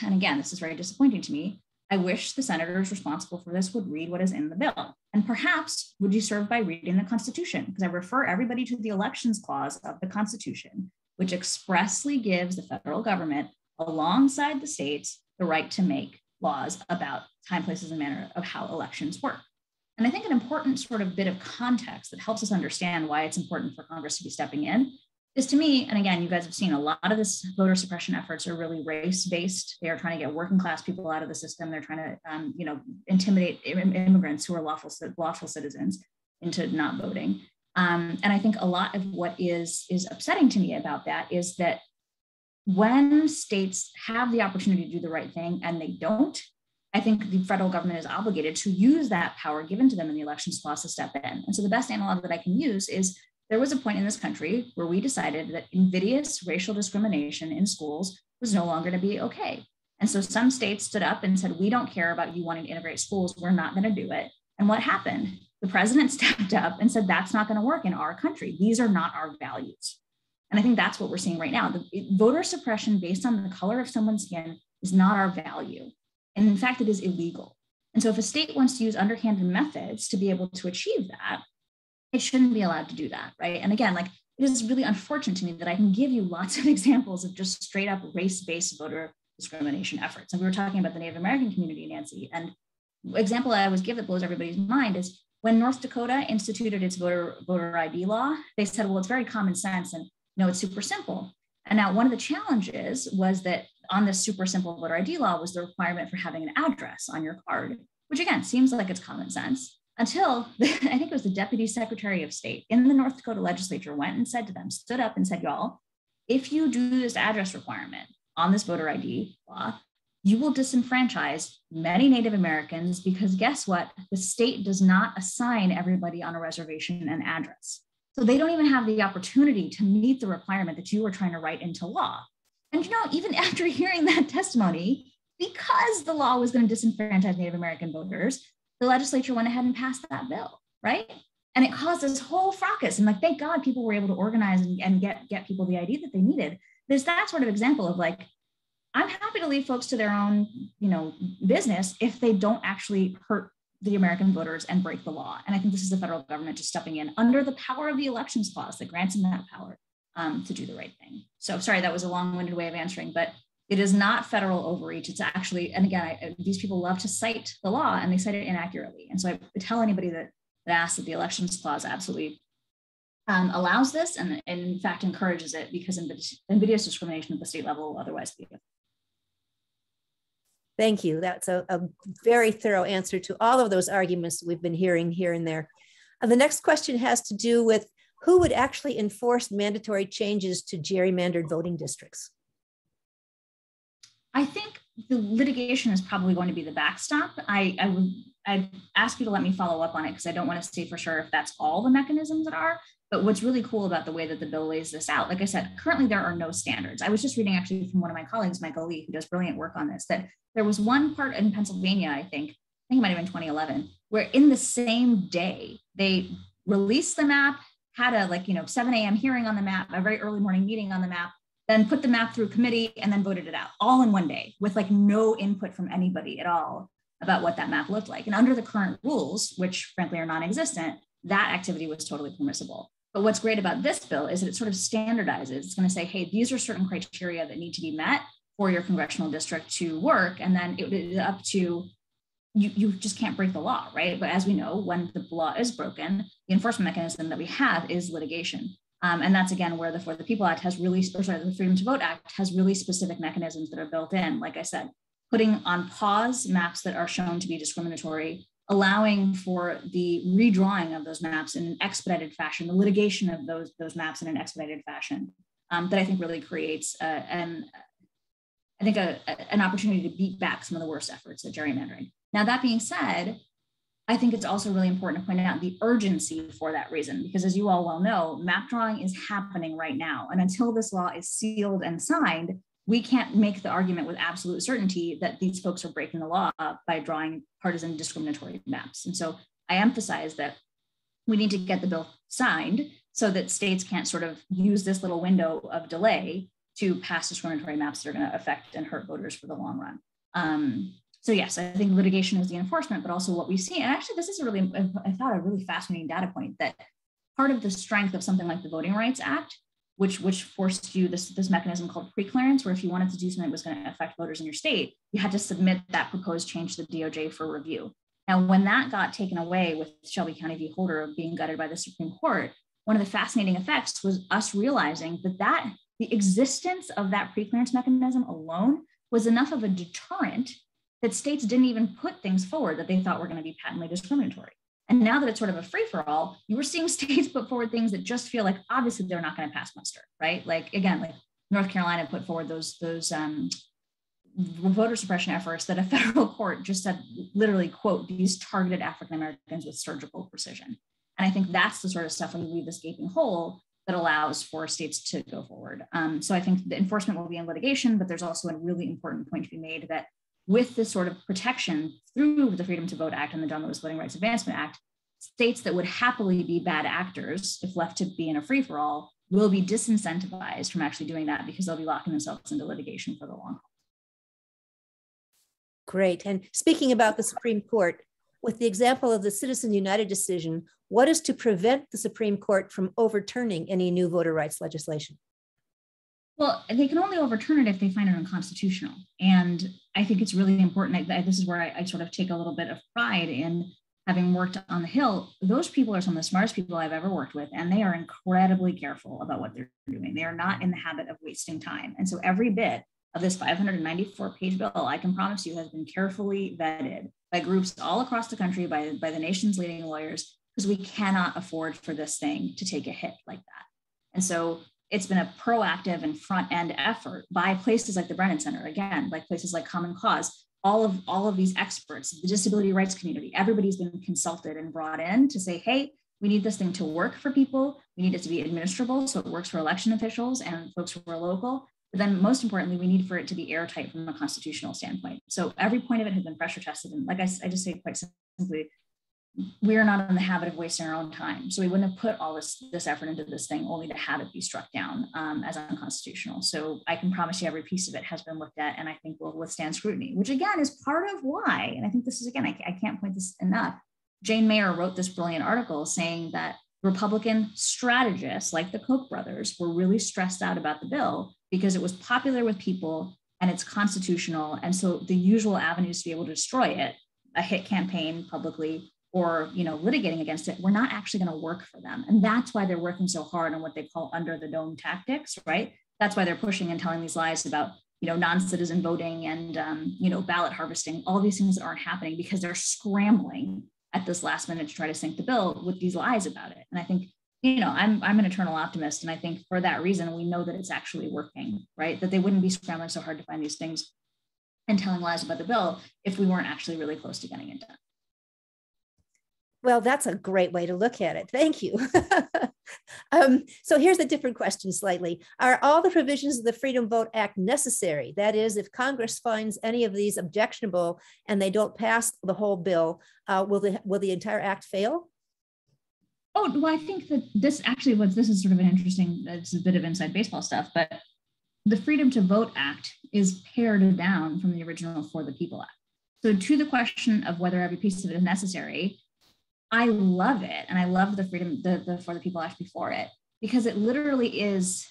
and again, this is very disappointing to me, I wish the senators responsible for this would read what is in the bill. And perhaps would you serve by reading the Constitution? Because I refer everybody to the Elections Clause of the Constitution, which expressly gives the federal government, alongside the states, the right to make laws about time, places, and manner of how elections work. And I think an important sort of bit of context that helps us understand why it's important for Congress to be stepping in is, to me, and again, you guys have seen a lot of this voter suppression efforts are really race-based. They are trying to get working class people out of the system. They're trying to, intimidate immigrants who are lawful citizens into not voting. And I think a lot of what is upsetting to me about that is that when states have the opportunity to do the right thing and they don't, I think the federal government is obligated to use that power given to them in the Elections Clause to step in. And so the best analog that I can use is, there was a point in this country where we decided that invidious racial discrimination in schools was no longer to be okay. And so some states stood up and said, we don't care about you wanting to integrate schools, we're not going to do it. And what happened? The president stepped up and said, that's not going to work in our country. These are not our values. And I think that's what we're seeing right now. The voter suppression based on the color of someone's skin is not our value. And in fact, it is illegal. And so if a state wants to use underhanded methods to be able to achieve that, it shouldn't be allowed to do that, right? And again, like, it is really unfortunate to me that I can give you lots of examples of just straight up race-based voter discrimination efforts. And we were talking about the Native American community, Nancy, and example I always give that blows everybody's mind is when North Dakota instituted its voter ID law, they said, well, it's very common sense and it's super simple. And now one of the challenges was that on this super simple voter ID law was the requirement for having an address on your card, which again, seems like it's common sense. Until I think it was the Deputy Secretary of State in the North Dakota legislature went and said to them, stood up and said, y'all, if you do this address requirement on this voter ID law, you will disenfranchise many Native Americans because guess what? The state does not assign everybody on a reservation an address. So they don't even have the opportunity to meet the requirement that you were trying to write into law. And even after hearing that testimony, because the law was going to disenfranchise Native American voters, the legislature went ahead and passed that bill, right? And it caused this whole fracas. And like, thank God people were able to organize and get people the ID that they needed. There's that sort of example of like, I'm happy to leave folks to their own, business if they don't actually hurt the American voters and break the law. And I think this is the federal government just stepping in under the power of the Elections Clause that grants them that power to do the right thing. So sorry, that was a long-winded way of answering, but it is not federal overreach. It's actually, and again, these people love to cite the law and they cite it inaccurately. And so I tell anybody that asks that the Elections Clause absolutely allows this and in fact encourages it because invidious discrimination at the state level will otherwise be. Thank you. That's a very thorough answer to all of those arguments we've been hearing here and there. The next question has to do with who would actually enforce mandatory changes to gerrymandered voting districts? I think the litigation is probably going to be the backstop. I'd ask you to let me follow up on it because I don't want to say for sure if that's all the mechanisms that are, but what's really cool about the way that the bill lays this out, like I said, currently there are no standards. I was just reading actually from one of my colleagues, Michael Lee, who does brilliant work on this, that there was one part in Pennsylvania, I think it might have been 2011, where in the same day, they released the map, had a 7 a.m. hearing on the map, a very early morning meeting on the map, then put the map through committee and then voted it out all in one day with no input from anybody at all about what that map looked like. And under the current rules, which frankly are non-existent, that activity was totally permissible. But what's great about this bill is that it sort of standardizes. It's going to say, hey, these are certain criteria that need to be met for your congressional district to work. And then it is up to, you just can't break the law, right? But as we know, when the law is broken, the enforcement mechanism that we have is litigation. And that's again where the For the People Act has really, the Freedom to Vote Act has really specific mechanisms that are built in. Like I said, putting on pause maps that are shown to be discriminatory, allowing for the redrawing of those maps in an expedited fashion, the litigation of those maps in an expedited fashion, that I think really creates an opportunity to beat back some of the worst efforts at gerrymandering. Now, that being said, I think it's also really important to point out the urgency for that reason, because as you all well know, map drawing is happening right now. And until this law is sealed and signed, we can't make the argument with absolute certainty that these folks are breaking the law by drawing partisan discriminatory maps. And so I emphasize that we need to get the bill signed so that states can't sort of use this little window of delay to pass discriminatory maps that are going to affect and hurt voters for the long run. So yes, I think litigation is the enforcement, but also what we see. And actually, this is I thought a really fascinating data point, that part of the strength of something like the Voting Rights Act, which forced you this mechanism called preclearance, where if you wanted to do something that was going to affect voters in your state, you had to submit that proposed change to the DOJ for review. Now, when that got taken away with Shelby County v. Holder being gutted by the Supreme Court, one of the fascinating effects was us realizing that the existence of that preclearance mechanism alone was enough of a deterrent that states didn't even put things forward that they thought were going to be patently discriminatory. And now that it's sort of a free-for-all, you were seeing states put forward things that just feel like obviously they're not going to pass muster, right? Like, again, like North Carolina put forward those voter suppression efforts that a federal court just said, literally, quote, these targeted African Americans with surgical precision. And I think that's the sort of stuff when you leave this gaping hole that allows for states to go forward. So I think the enforcement will be in litigation, but there's also a really important point to be made that with this sort of protection through the Freedom to Vote Act and the John Lewis Voting Rights Advancement Act, states that would happily be bad actors if left to be in a free-for-all will be disincentivized from actually doing that because they'll be locking themselves into litigation for the long haul. Great. And speaking about the Supreme Court, with the example of the Citizen United decision, what is to prevent the Supreme Court from overturning any new voter rights legislation? Well, they can only overturn it if they find it unconstitutional. And I think it's really important. This is where I sort of take a little bit of pride in having worked on the Hill. Those people are some of the smartest people I've ever worked with, and they are incredibly careful about what they're doing. They are not in the habit of wasting time. And so every bit of this 594-page bill, I can promise you, has been carefully vetted by groups all across the country, by the nation's leading lawyers, because we cannot afford for this thing to take a hit like that. And so it's been a proactive and front-end effort by places like the Brennan Center, again, like places like Common Cause, all of these experts, the disability rights community, everybody's been consulted and brought in to say, hey, we need this thing to work for people. We need it to be administrable so it works for election officials and folks who are local. But then most importantly, we need for it to be airtight from a constitutional standpoint. So every point of it has been pressure tested. And like I just say quite simply, we are not in the habit of wasting our own time. So we wouldn't have put all this effort into this thing only to have it be struck down as unconstitutional. So I can promise you every piece of it has been looked at and I think will withstand scrutiny, which again is part of why, and I think this is, again, I can't point this enough. Jane Mayer wrote this brilliant article saying that Republican strategists like the Koch brothers were really stressed out about the bill because it was popular with people and it's constitutional. And so the usual avenues to be able to destroy it, a hit campaign publicly, or litigating against it, we're not actually going to work for them. And that's why they're working so hard on what they call under the dome tactics, right? That's why they're pushing and telling these lies about non-citizen voting and ballot harvesting, all these things that aren't happening because they're scrambling at this last minute to try to sink the bill with these lies about it. And I think, I'm an eternal optimist. And I think for that reason, we know that it's actually working, right? That they wouldn't be scrambling so hard to find these things and telling lies about the bill if we weren't actually really close to getting it done. Well, that's a great way to look at it. Thank you. So here's a different question slightly. Are all the provisions of the Freedom Vote Act necessary? That is, if Congress finds any of these objectionable and they don't pass the whole bill, will the entire act fail? Oh, well, I think that this is sort of an interesting, it's a bit of inside baseball stuff, but the Freedom to Vote Act is pared down from the original For the People Act. So to the question of whether every piece of it is necessary, I love it. And I love the the For the People Act before it, because it literally is,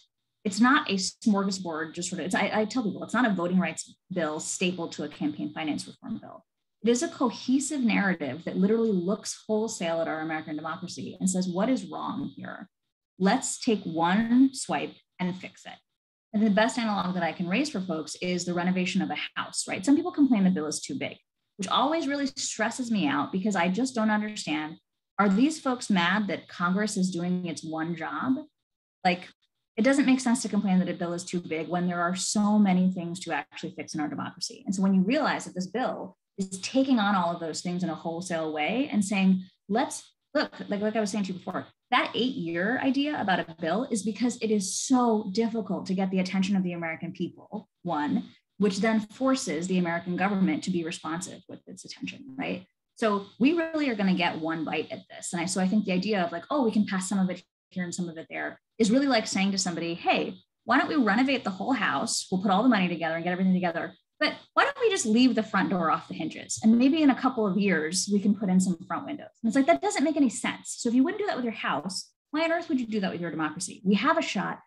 it's not a smorgasbord, just sort of, I tell people, it's not a voting rights bill stapled to a campaign finance reform bill. It is a cohesive narrative that literally looks wholesale at our American democracy and says, what is wrong here? Let's take one swipe and fix it. And the best analog that I can raise for folks is the renovation of a house, right? Some people complain the bill is too big. which always really stresses me out because I just don't understand. Are these folks mad that Congress is doing its one job? Like, it doesn't make sense to complain that a bill is too big when there are so many things to actually fix in our democracy. And so when you realize that this bill is taking on all of those things in a wholesale way and saying, let's look, like I was saying to you before, that 8-year idea about a bill is because it is so difficult to get the attention of the American people, one, which then forces the American government to be responsive with its attention, right? So we really are going to get one bite at this. And so I think the idea of like, oh, we can pass some of it here and some of it there is really like saying to somebody, hey, why don't we renovate the whole house? We'll put all the money together and get everything together. But why don't we just leave the front door off the hinges? And maybe in a couple of years, we can put in some front windows. And it's like, that doesn't make any sense. So if you wouldn't do that with your house, why on earth would you do that with your democracy? We have a shot.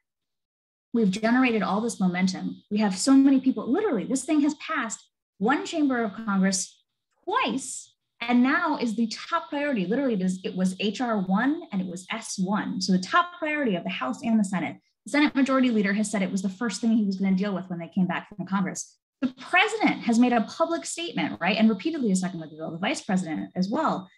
We've generated all this momentum. We have so many people, literally, this thing has passed one chamber of Congress twice, and now is the top priority. Literally, it was HR 1 and it was S1. So the top priority of the House and the Senate. The Senate Majority Leader has said it was the first thing he was going to deal with when they came back from Congress. The president has made a public statement, right? And repeatedly has talking about the bill, the vice president as well.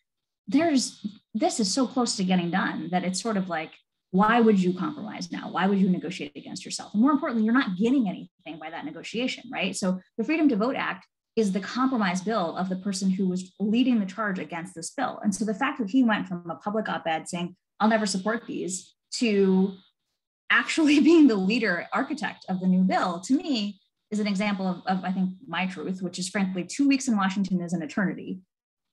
This is so close to getting done that it's sort of like, why would you compromise now? Why would you negotiate against yourself? And more importantly, you're not getting anything by that negotiation, right? So the Freedom to Vote Act is the compromise bill of the person who was leading the charge against this bill. And so the fact that he went from a public op-ed saying, I'll never support these, to actually being the leader architect of the new bill, to me, is an example of I think, my truth, which is frankly, 2 weeks in Washington is an eternity.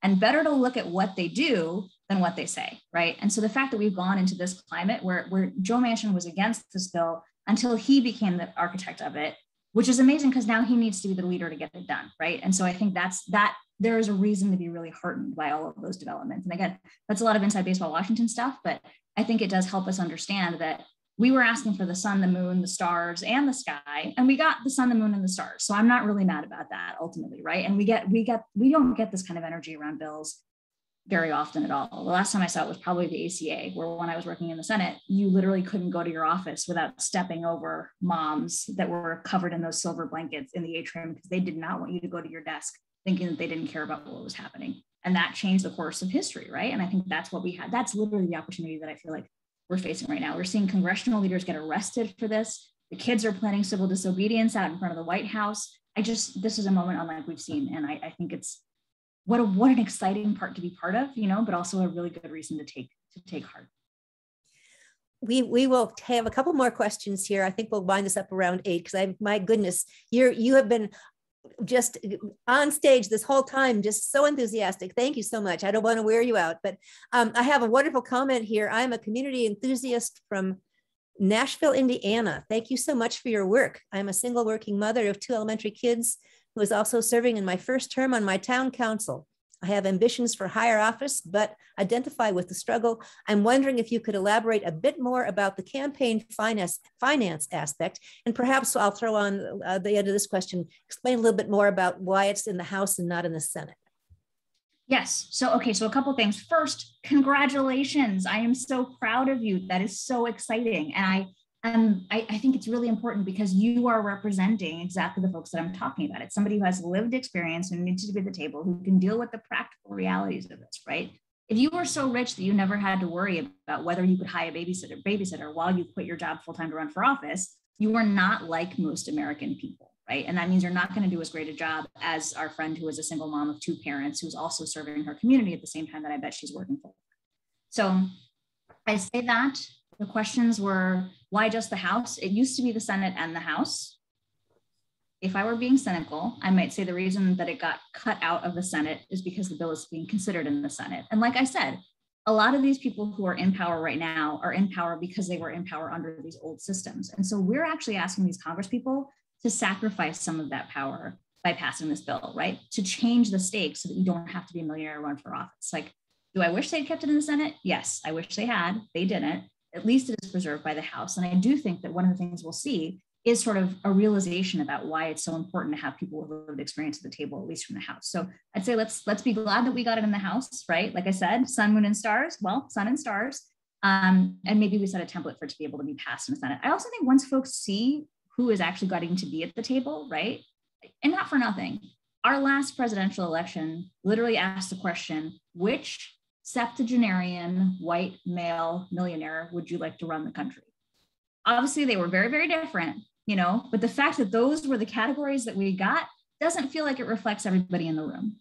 And better to look at what they do than what they say, right? And so the fact that we've gone into this climate where Joe Manchin was against this bill until he became the architect of it, which is amazing because now he needs to be the leader to get it done, right? And so I think that there is a reason to be really heartened by all of those developments. And again, that's a lot of inside baseball Washington stuff, but I think it does help us understand that we were asking for the sun, the moon, the stars, and the sky, and we got the sun, the moon, and the stars. So I'm not really mad about that ultimately, right? And we don't get this kind of energy around bills very often at all. The last time I saw it was probably the ACA, where when I was working in the Senate, you literally couldn't go to your office without stepping over moms that were covered in those silver blankets in the atrium because they did not want you to go to your desk thinking that they didn't care about what was happening. And that changed the course of history, right? And I think that's what we had. That's literally the opportunity that I feel like we're facing right now. We're seeing congressional leaders get arrested for this. The kids are planning civil disobedience out in front of the White House. This is a moment unlike we've seen. And I think it's what an exciting part to be part of, but also a really good reason to take heart. We will have a couple more questions here. I think we'll wind this up around 8 because my goodness, you have been just on stage this whole time, just so enthusiastic. Thank you so much. I don't want to wear you out, but I have a wonderful comment here. I'm a community enthusiast from Nashville, Indiana. Thank you so much for your work. I'm a single working mother of 2 elementary kids who is also serving in my first term on my town council. I have ambitions for higher office, but identify with the struggle. I'm wondering if you could elaborate a bit more about the campaign finance aspect, and perhaps I'll throw on the end of this question, explain a little bit more about why it's in the House and not in the Senate. Yes. So a couple things. First, congratulations. I am so proud of you. That is so exciting. And I think it's really important because you are representing exactly the folks that I'm talking about. It's somebody who has lived experience and needs to be at the table, who can deal with the practical realities of this, right? If you were so rich that you never had to worry about whether you could hire a babysitter while you quit your job full-time to run for office, you are not like most American people, right? And that means you're not going to do as great a job as our friend who is a single mom of 2 parents, who's also serving her community at the same time that I bet she's working for. So I say that. The questions were, why just the House? It used to be the Senate and the House. If I were being cynical, I might say the reason that it got cut out of the Senate is because the bill is being considered in the Senate. And like I said, a lot of these people who are in power right now are in power because they were in power under these old systems. And so we're actually asking these congresspeople to sacrifice some of that power by passing this bill, right? To change the stakes so that you don't have to be a millionaire to run for office. Like, do I wish they'd kept it in the Senate? Yes, I wish they had. They didn't. At least it is preserved by the House. And I do think that one of the things we'll see is sort of a realization about why it's so important to have people with lived experience at the table, at least from the House. So I'd say let's be glad that we got it in the House, right? Like I said, sun, moon, and stars. Well, sun and stars. And maybe we set a template for it to be able to be passed in the Senate. I also think once folks see who is actually getting to be at the table, right? And not for nothing, Our last presidential election literally asked the question, which septuagenarian white male millionaire would you like to run the country? Obviously, they were very, very different, but the fact that those were the categories that we got doesn't feel like it reflects everybody in the room,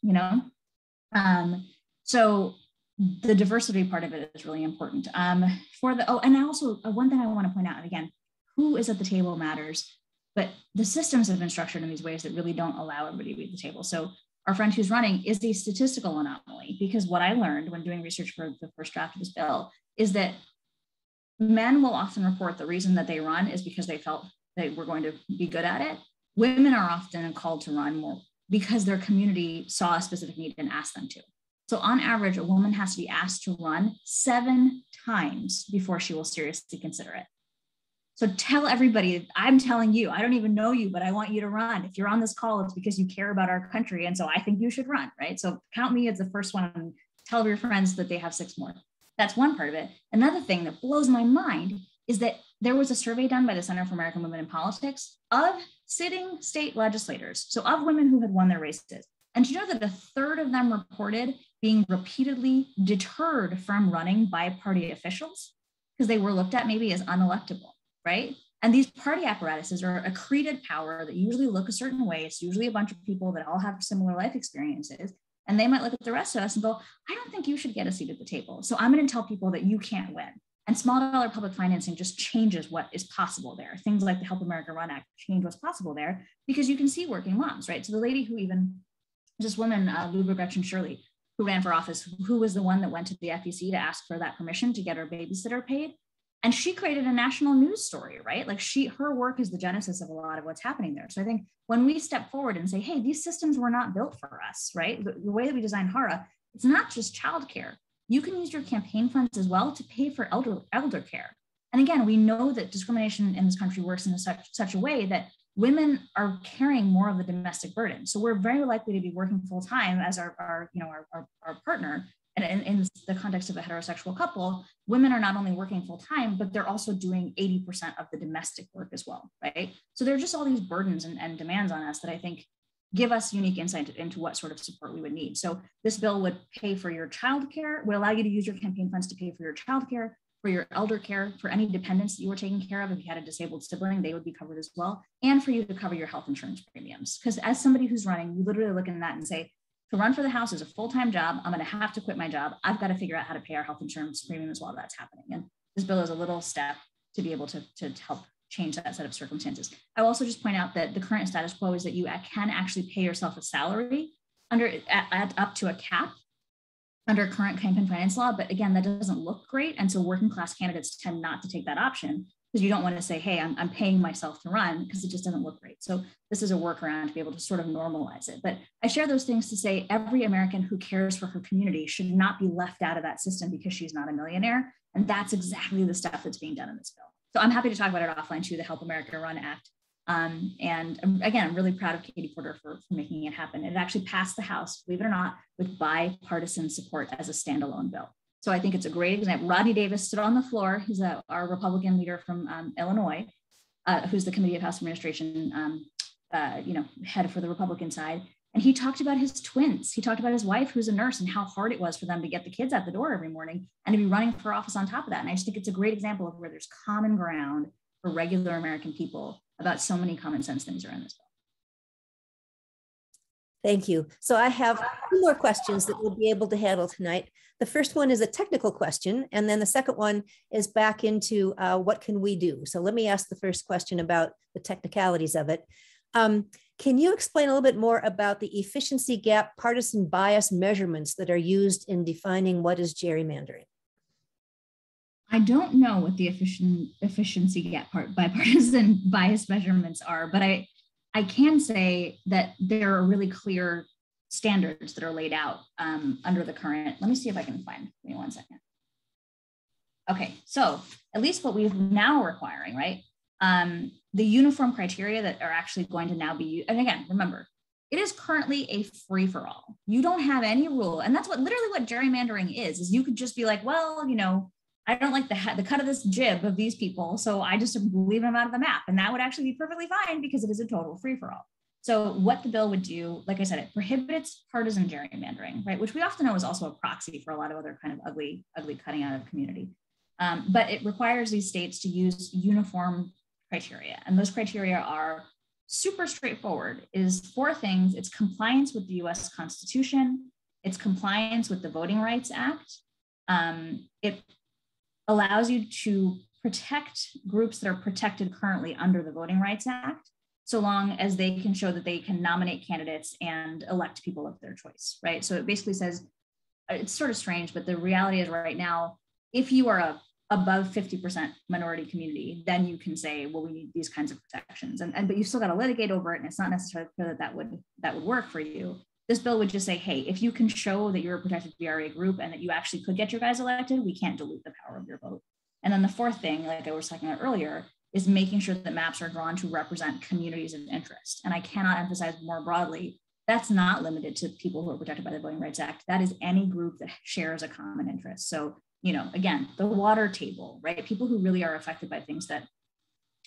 So the diversity part of it is really important. And also one thing I want to point out, and again, who is at the table matters, but the systems have been structured in these ways that really don't allow everybody to be at the table. So our friend who's running is a statistical anomaly, because what I learned when doing research for the first draft of this bill is that men will often report the reason that they run is because they felt they were going to be good at it. Women are often called to run more because their community saw a specific need and asked them to. So on average, a woman has to be asked to run 7 times before she will seriously consider it. So tell everybody, I'm telling you, I don't even know you, but I want you to run. If you're on this call, it's because you care about our country. And so I think you should run, right? So count me as the first one and tell your friends that they have 6 more. That's one part of it. Another thing that blows my mind is that there was a survey done by the Center for American Women in Politics of sitting state legislators, so of women who had won their races. And you know that 1/3 of them reported being repeatedly deterred from running by party officials because they were looked at maybe as unelectable, right? And these party apparatuses are accreted power that usually look a certain way. It's usually a bunch of people that all have similar life experiences. And they might look at the rest of us and go, I don't think you should get a seat at the table. So I'm going to tell people that you can't win. And small dollar public financing just changes what is possible there. Things like the Help America Run Act change what's possible there because you can see working moms, right? So the lady who this woman, Luba Gretchen Shirley, who ran for office, who was the one that went to the FEC to ask for that permission to get her babysitter paid. And she created a national news story, right? Like her work is the genesis of a lot of what's happening there. So I think when we step forward and say, hey, these systems were not built for us, right? The way that we design Hira, it's not just childcare. You can use your campaign funds as well to pay for elder care. And again, we know that discrimination in this country works in such a way that women are carrying more of the domestic burden. So we're very likely to be working full time as our partner. And in the context of a heterosexual couple, women are not only working full time, but they're also doing 80% of the domestic work as well, right? So there are just all these burdens and demands on us that I think give us unique insight into what sort of support we would need. So this bill would pay for your childcare, would allow you to use your campaign funds to pay for your childcare, for your elder care, for any dependents that you were taking care of. If you had a disabled sibling, they would be covered as well. And for you to cover your health insurance premiums. Because as somebody who's running, you literally look at that and say, to run for the House is a full-time job. I'm going to have to quit my job. I've got to figure out how to pay our health insurance premiums while that's happening. And this bill is a little step to be able to help change that set of circumstances. I will also just point out that the current status quo is that you can actually pay yourself a salary up to a cap under current campaign finance law. But again, that doesn't look great. And so working class candidates tend not to take that option because you don't want to say, hey, I'm paying myself to run, because it just doesn't look great. So this is a workaround to be able to sort of normalize it. But I share those things to say every American who cares for her community should not be left out of that system because she's not a millionaire. And that's exactly the stuff that's being done in this bill. So I'm happy to talk about it offline too, the Help America Run Act. And again, I'm really proud of Katie Porter for making it happen. It actually passed the House, believe it or not, with bipartisan support as a standalone bill. So I think it's a great example. Rodney Davis stood on the floor. He's our Republican leader from Illinois, who's the Committee of House Administration, head for the Republican side. And he talked about his twins. He talked about his wife, who's a nurse, and how hard it was for them to get the kids out the door every morning and to be running for office on top of that. And I just think it's a great example of where there's common ground for regular American people about so many common sense things are in this bill. Thank you. So I have 2 more questions that we'll be able to handle tonight. The first one is a technical question, and then the second one is back into what can we do? So let me ask the first question about the technicalities of it. Can you explain a little bit more about the efficiency gap partisan bias measurements that are used in defining what is gerrymandering? I don't know what the efficiency gap bipartisan bias measurements are, but I can say that there are really clear standards that are laid out under the current. Let me see if I can find, give me 1 second. Okay, so at least what we're now requiring, right? The uniform criteria that are actually going to now be used. And again, remember, it is currently a free-for-all. You don't have any rule. And that's literally what gerrymandering is you could just be like, well, I don't like the cut of this jib of these people, so I just leave them out of the map. And that would actually be perfectly fine because it is a total free-for-all. So what the bill would do, like I said, it prohibits partisan gerrymandering, right? Which we often know is also a proxy for a lot of other kind of ugly cutting out of the community. But it requires these states to use uniform criteria. And those criteria are super straightforward. It is 4 things. It's compliance with the US Constitution. It's compliance with the Voting Rights Act. It allows you to protect groups that are protected currently under the Voting Rights Act, so long as they can show that they can nominate candidates and elect people of their choice, right? So it basically says, it's sort of strange, but the reality is right now, if you are above 50% minority community, then you can say, well, we need these kinds of protections. But you still got to litigate over it, and it's not necessarily clear that would work for you. This bill would just say, hey, if you can show that you're a protected VRA group and that you actually could get your guys elected, we can't dilute the power of your vote. And then the 4th thing, like I was talking about earlier, is making sure that maps are drawn to represent communities of interest. And I cannot emphasize more broadly, that's not limited to people who are protected by the Voting Rights Act. That is any group that shares a common interest. So, again, the water table, right? People who really are affected by things that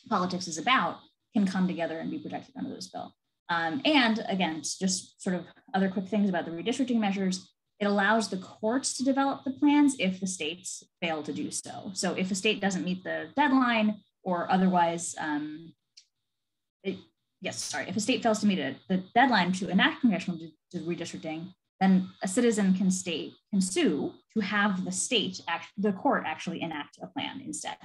politics is about can come together and be protected under this bill. And again, just sort of other quick things about the redistricting measures. It allows the courts to develop the plans if the states fail to do so. So if a state doesn't meet the deadline or otherwise, if a state fails to meet the deadline to enact congressional redistricting, then a citizen can sue to have the court actually enact a plan instead.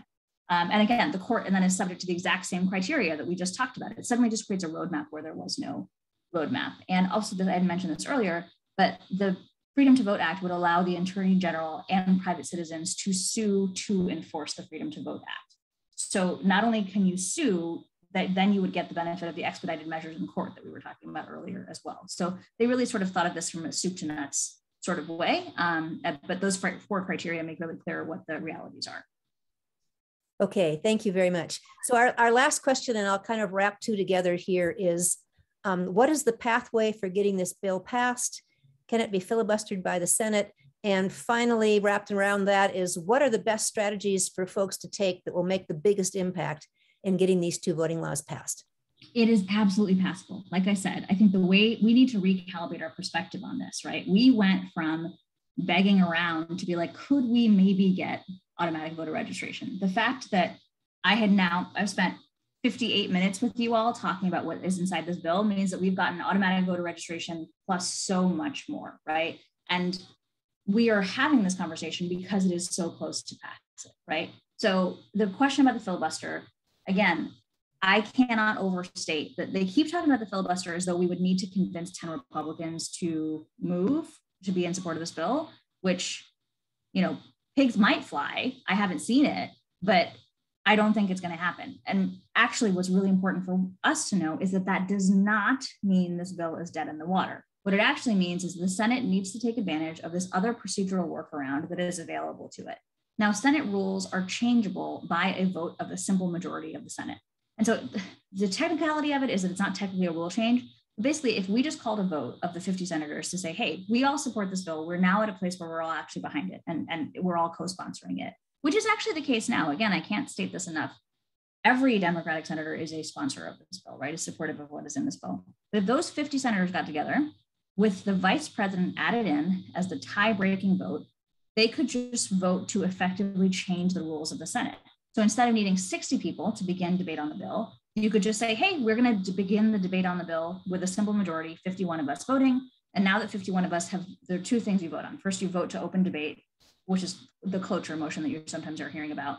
And again, the court then is subject to the exact same criteria that we just talked about. It suddenly just creates a roadmap where there was no roadmap. And also, I had mentioned this earlier, but the Freedom to Vote Act would allow the Attorney General and private citizens to sue to enforce the Freedom to Vote Act. So not only can you sue, that then you would get the benefit of the expedited measures in court that we were talking about earlier as well. So they really sort of thought of this from a soup to nuts sort of way. But those 4 criteria make really clear what the realities are. Okay, thank you very much. So our last question, and I'll kind of wrap 2 together here, is what is the pathway for getting this bill passed? Can it be filibustered by the Senate? And finally, wrapped around that is, what are the best strategies for folks to take that will make the biggest impact in getting these 2 voting laws passed? It is absolutely passable. Like I said, I think the way we need to recalibrate our perspective on this, right? We went from begging around to be like, could we maybe get automatic voter registration? The fact that I've spent 58 minutes with you all talking about what is inside this bill means that we've gotten automatic voter registration plus so much more, right? And we are having this conversation because it is so close to pass it, right? So the question about the filibuster, again, I cannot overstate that they keep talking about the filibuster as though we would need to convince 10 Republicans to move to be in support of this bill, which, pigs might fly. I haven't seen it, but I don't think it's going to happen. And actually, what's really important for us to know is that that does not mean this bill is dead in the water. What it actually means is the Senate needs to take advantage of this other procedural workaround that is available to it. Now, Senate rules are changeable by a vote of a simple majority of the Senate. And so the technicality of it is that it's not technically a rule change. Basically, if we just called a vote of the 50 senators to say, hey, we all support this bill, we're now at a place where we're all actually behind it and we're all co-sponsoring it, which is actually the case now. Again, I can't state this enough. Every Democratic senator is a sponsor of this bill, right? Is supportive of what is in this bill. But if those 50 senators got together with the vice president added in as the tie-breaking vote, they could just vote to effectively change the rules of the Senate. So instead of needing 60 people to begin debate on the bill, you could just say, hey, we're going to begin the debate on the bill with a simple majority, 51 of us voting. And now that 51 of us there are 2 things you vote on. First, you vote to open debate, which is the cloture motion that you sometimes are hearing about.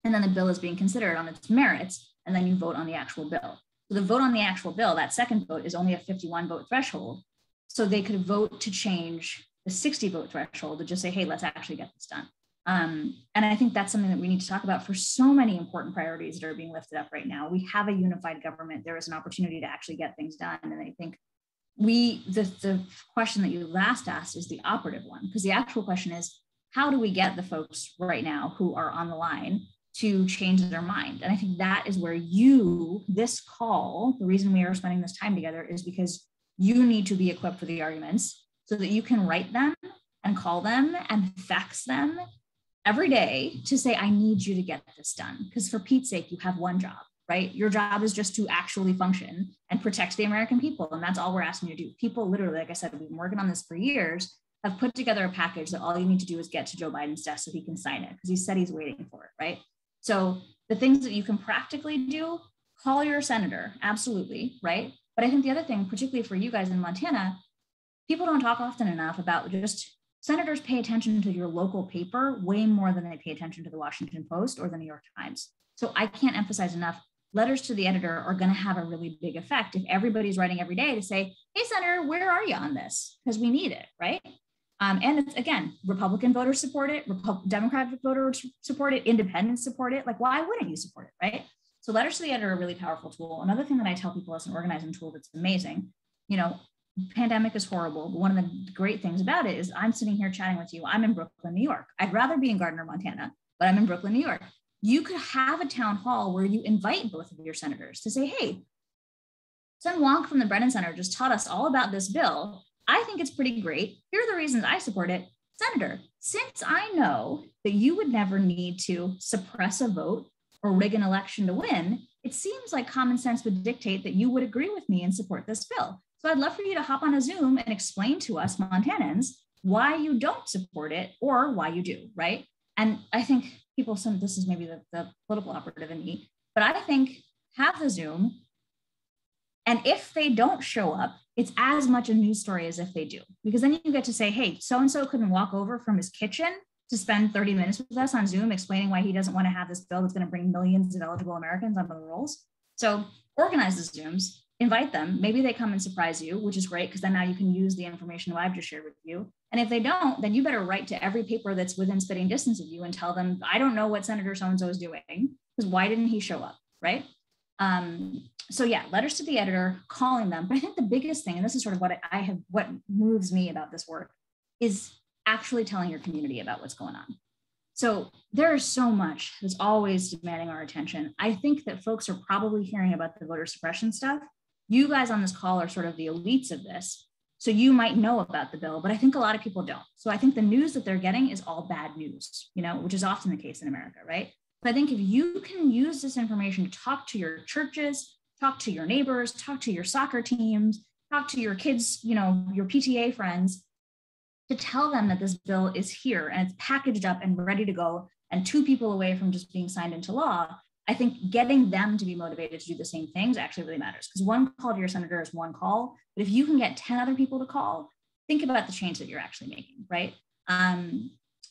And then the bill is being considered on its merits, and then you vote on the actual bill. So the vote on the actual bill, that second vote, is only a 51 vote threshold. So they could vote to change the 60 vote threshold to just say, hey, let's actually get this done. And I think that's something that we need to talk about for so many important priorities that are being lifted up right now. We have a unified government. There is an opportunity to actually get things done. And I think the question that you last asked is the operative one, because the actual question is, how do we get the folks right now who are on the line to change their mind? And I think that is where this call, the reason we are spending this time together is because you need to be equipped with the arguments so that you can write them and call them and fax them every day to say, I need you to get this done. Because for Pete's sake, you have one job, right? Your job is just to actually function and protect the American people. And that's all we're asking you to do. People literally, like I said, we've been working on this for years, have put together a package that all you need to do is get to Joe Biden's desk so he can sign it, because he said he's waiting for it, right? So the things that you can practically do, call your senator, absolutely, right? But I think the other thing, particularly for you guys in Montana, people don't talk often enough about just senators pay attention to your local paper way more than they pay attention to the Washington Post or the New York Times. So I can't emphasize enough, letters to the editor are going to have a really big effect if everybody's writing every day to say, hey, Senator, where are you on this? Because we need it, right? And it's, again, Republican voters support it, Democratic voters support it, independents support it. Like, why wouldn't you support it, right? So letters to the editor are a really powerful tool. Another thing that I tell people as an organizing tool that's amazing, you know, pandemic is horrible, but one of the great things about it is I'm sitting here chatting with you. I'm in Brooklyn, New York. I'd rather be in Gardner, Montana, but I'm in Brooklyn, New York. You could have a town hall where you invite both of your senators to say, hey, Sun Wonk from the Brennan Center just taught us all about this bill. I think it's pretty great. Here are the reasons I support it. Senator, since I know that you would never need to suppress a vote or rig an election to win, it seems like common sense would dictate that you would agree with me and support this bill. So I'd love for you to hop on a Zoom and explain to us Montanans why you don't support it or why you do, right? And I think people, this is maybe the political operative in me, but I think have the Zoom. And if they don't show up, it's as much a news story as if they do, because then you get to say, hey, so-and-so couldn't walk over from his kitchen to spend 30 minutes with us on Zoom explaining why he doesn't want to have this bill that's going to bring millions of eligible Americans onto the rolls. So organize the Zooms, invite them. Maybe they come and surprise you, which is great, because then now you can use the information that I've just shared with you. And if they don't, then you better write to every paper that's within spitting distance of you and tell them, I don't know what Senator so-and-so is doing, because why didn't he show up, right? So yeah, letters to the editor, calling them. But I think the biggest thing, and this is sort of what moves me about this work, is actually telling your community about what's going on. So there is so much that's always demanding our attention. I think that folks are probably hearing about the voter suppression stuff. You guys on this call are sort of the elites of this. So you might know about the bill, but I think a lot of people don't. So I think the news that they're getting is all bad news, you know, which is often the case in America, right? But I think if you can use this information to talk to your churches, talk to your neighbors, talk to your soccer teams, talk to your kids, you know, your PTA friends, to tell them that this bill is here and it's packaged up and ready to go and 2 people away from just being signed into law, I think getting them to be motivated to do the same things actually really matters, because one call to your senator is one call, but if you can get 10 other people to call, think about the change that you're actually making, right?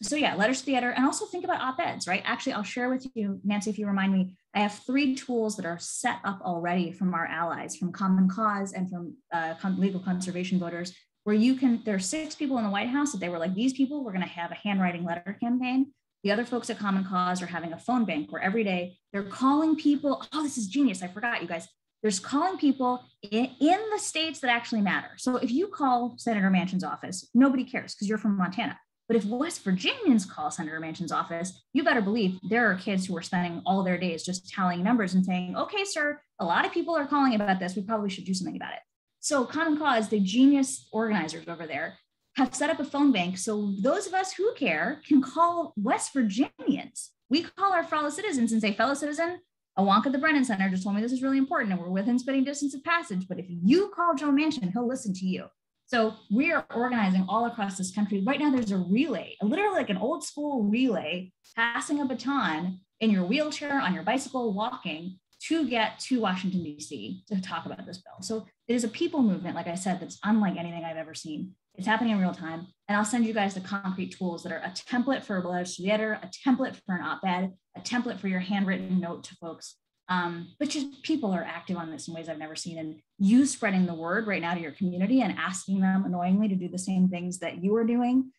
So yeah, letters to the editor, and also think about op-eds, right? Actually, I'll share with you, Nancy, if you remind me, I have 3 tools that are set up already from our allies, from Common Cause and from legal conservation voters, where you can, there are 6 people in the White House that they were like, these people, we're gonna have a handwriting letter campaign. The other folks at Common Cause are having a phone bank where every day they're calling people, oh, this is genius, I forgot, you guys. There's calling people in the states that actually matter. So if you call Senator Manchin's office, nobody cares because you're from Montana. But if West Virginians call Senator Manchin's office, you better believe there are kids who are spending all their days just tallying numbers and saying, okay, sir, a lot of people are calling about this. We probably should do something about it. So Common Cause, the genius organizers over there, have set up a phone bank. So those of us who care can call West Virginians. We call our fellow citizens and say, fellow citizen, a wonk at the Brennan Center just told me this is really important and we're within spitting distance of passage. But if you call Joe Manchin, he'll listen to you. So we are organizing all across this country. Right now, there's a relay, literally like an old school relay, passing a baton in your wheelchair, on your bicycle, walking to get to Washington, D.C. to talk about this bill. So it is a people movement, like I said, that's unlike anything I've ever seen. It's happening in real time. And I'll send you guys the concrete tools that are a template for a letter to the editor, a template for an op-ed, a template for your handwritten note to folks. But just people are active on this in ways I've never seen. And you spreading the word right now to your community and asking them annoyingly to do the same things that you are doing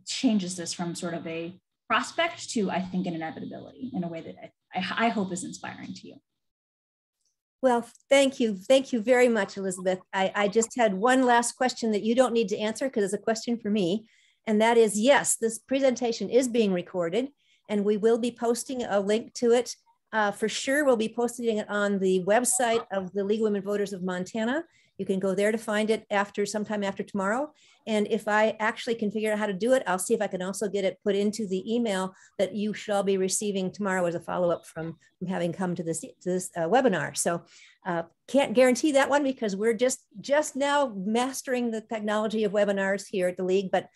changes this from sort of a prospect to, I think, an inevitability in a way that I hope is inspiring to you. Well, thank you. Thank you very much, Elizabeth. I just had one last question that you don't need to answer because it's a question for me. And that is, yes, this presentation is being recorded and we will be posting a link to it. For sure, we'll be posting it on the website of the League of Women Voters of Montana. You can go there to find it sometime after tomorrow. And if I actually can figure out how to do it, I'll see if I can also get it put into the email that you shall be receiving tomorrow as a follow-up from having come to this webinar. So can't guarantee that one because we're just now mastering the technology of webinars here at the League, but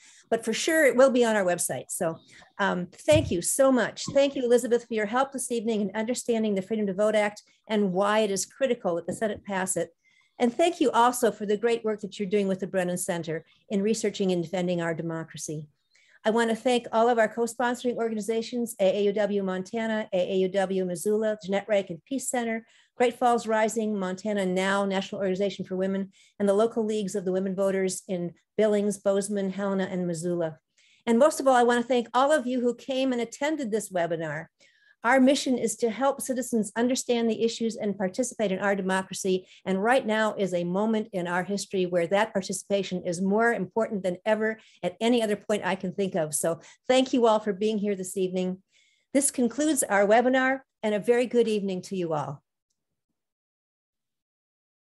for sure it will be on our website. So thank you so much. Thank you, Elizabeth, for your help this evening in understanding the Freedom to Vote Act and why it is critical that the Senate pass it. And thank you also for the great work that you're doing with the Brennan Center in researching and defending our democracy. I want to thank all of our co-sponsoring organizations, AAUW Montana, AAUW Missoula, Jeanette Reich and Peace Center, Great Falls Rising, Montana Now, National Organization for Women, and the local leagues of the women voters in Billings, Bozeman, Helena, and Missoula. And most of all, I want to thank all of you who came and attended this webinar. Our mission is to help citizens understand the issues and participate in our democracy. And right now is a moment in our history where that participation is more important than ever at any other point I can think of. So thank you all for being here this evening. This concludes our webinar, and a very good evening to you all.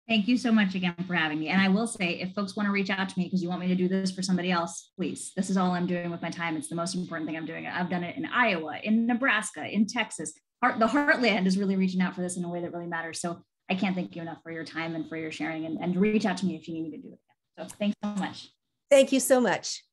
Thank you so much again for having me. And I will say, if folks want to reach out to me because you want me to do this for somebody else, please. This is all I'm doing with my time. It's the most important thing I'm doing. I've done it in Iowa, in Nebraska, in Texas. The Heartland is really reaching out for this in a way that really matters. So I can't thank you enough for your time and for your sharing, and reach out to me if you need me to do it. So thanks so much. Thank you so much.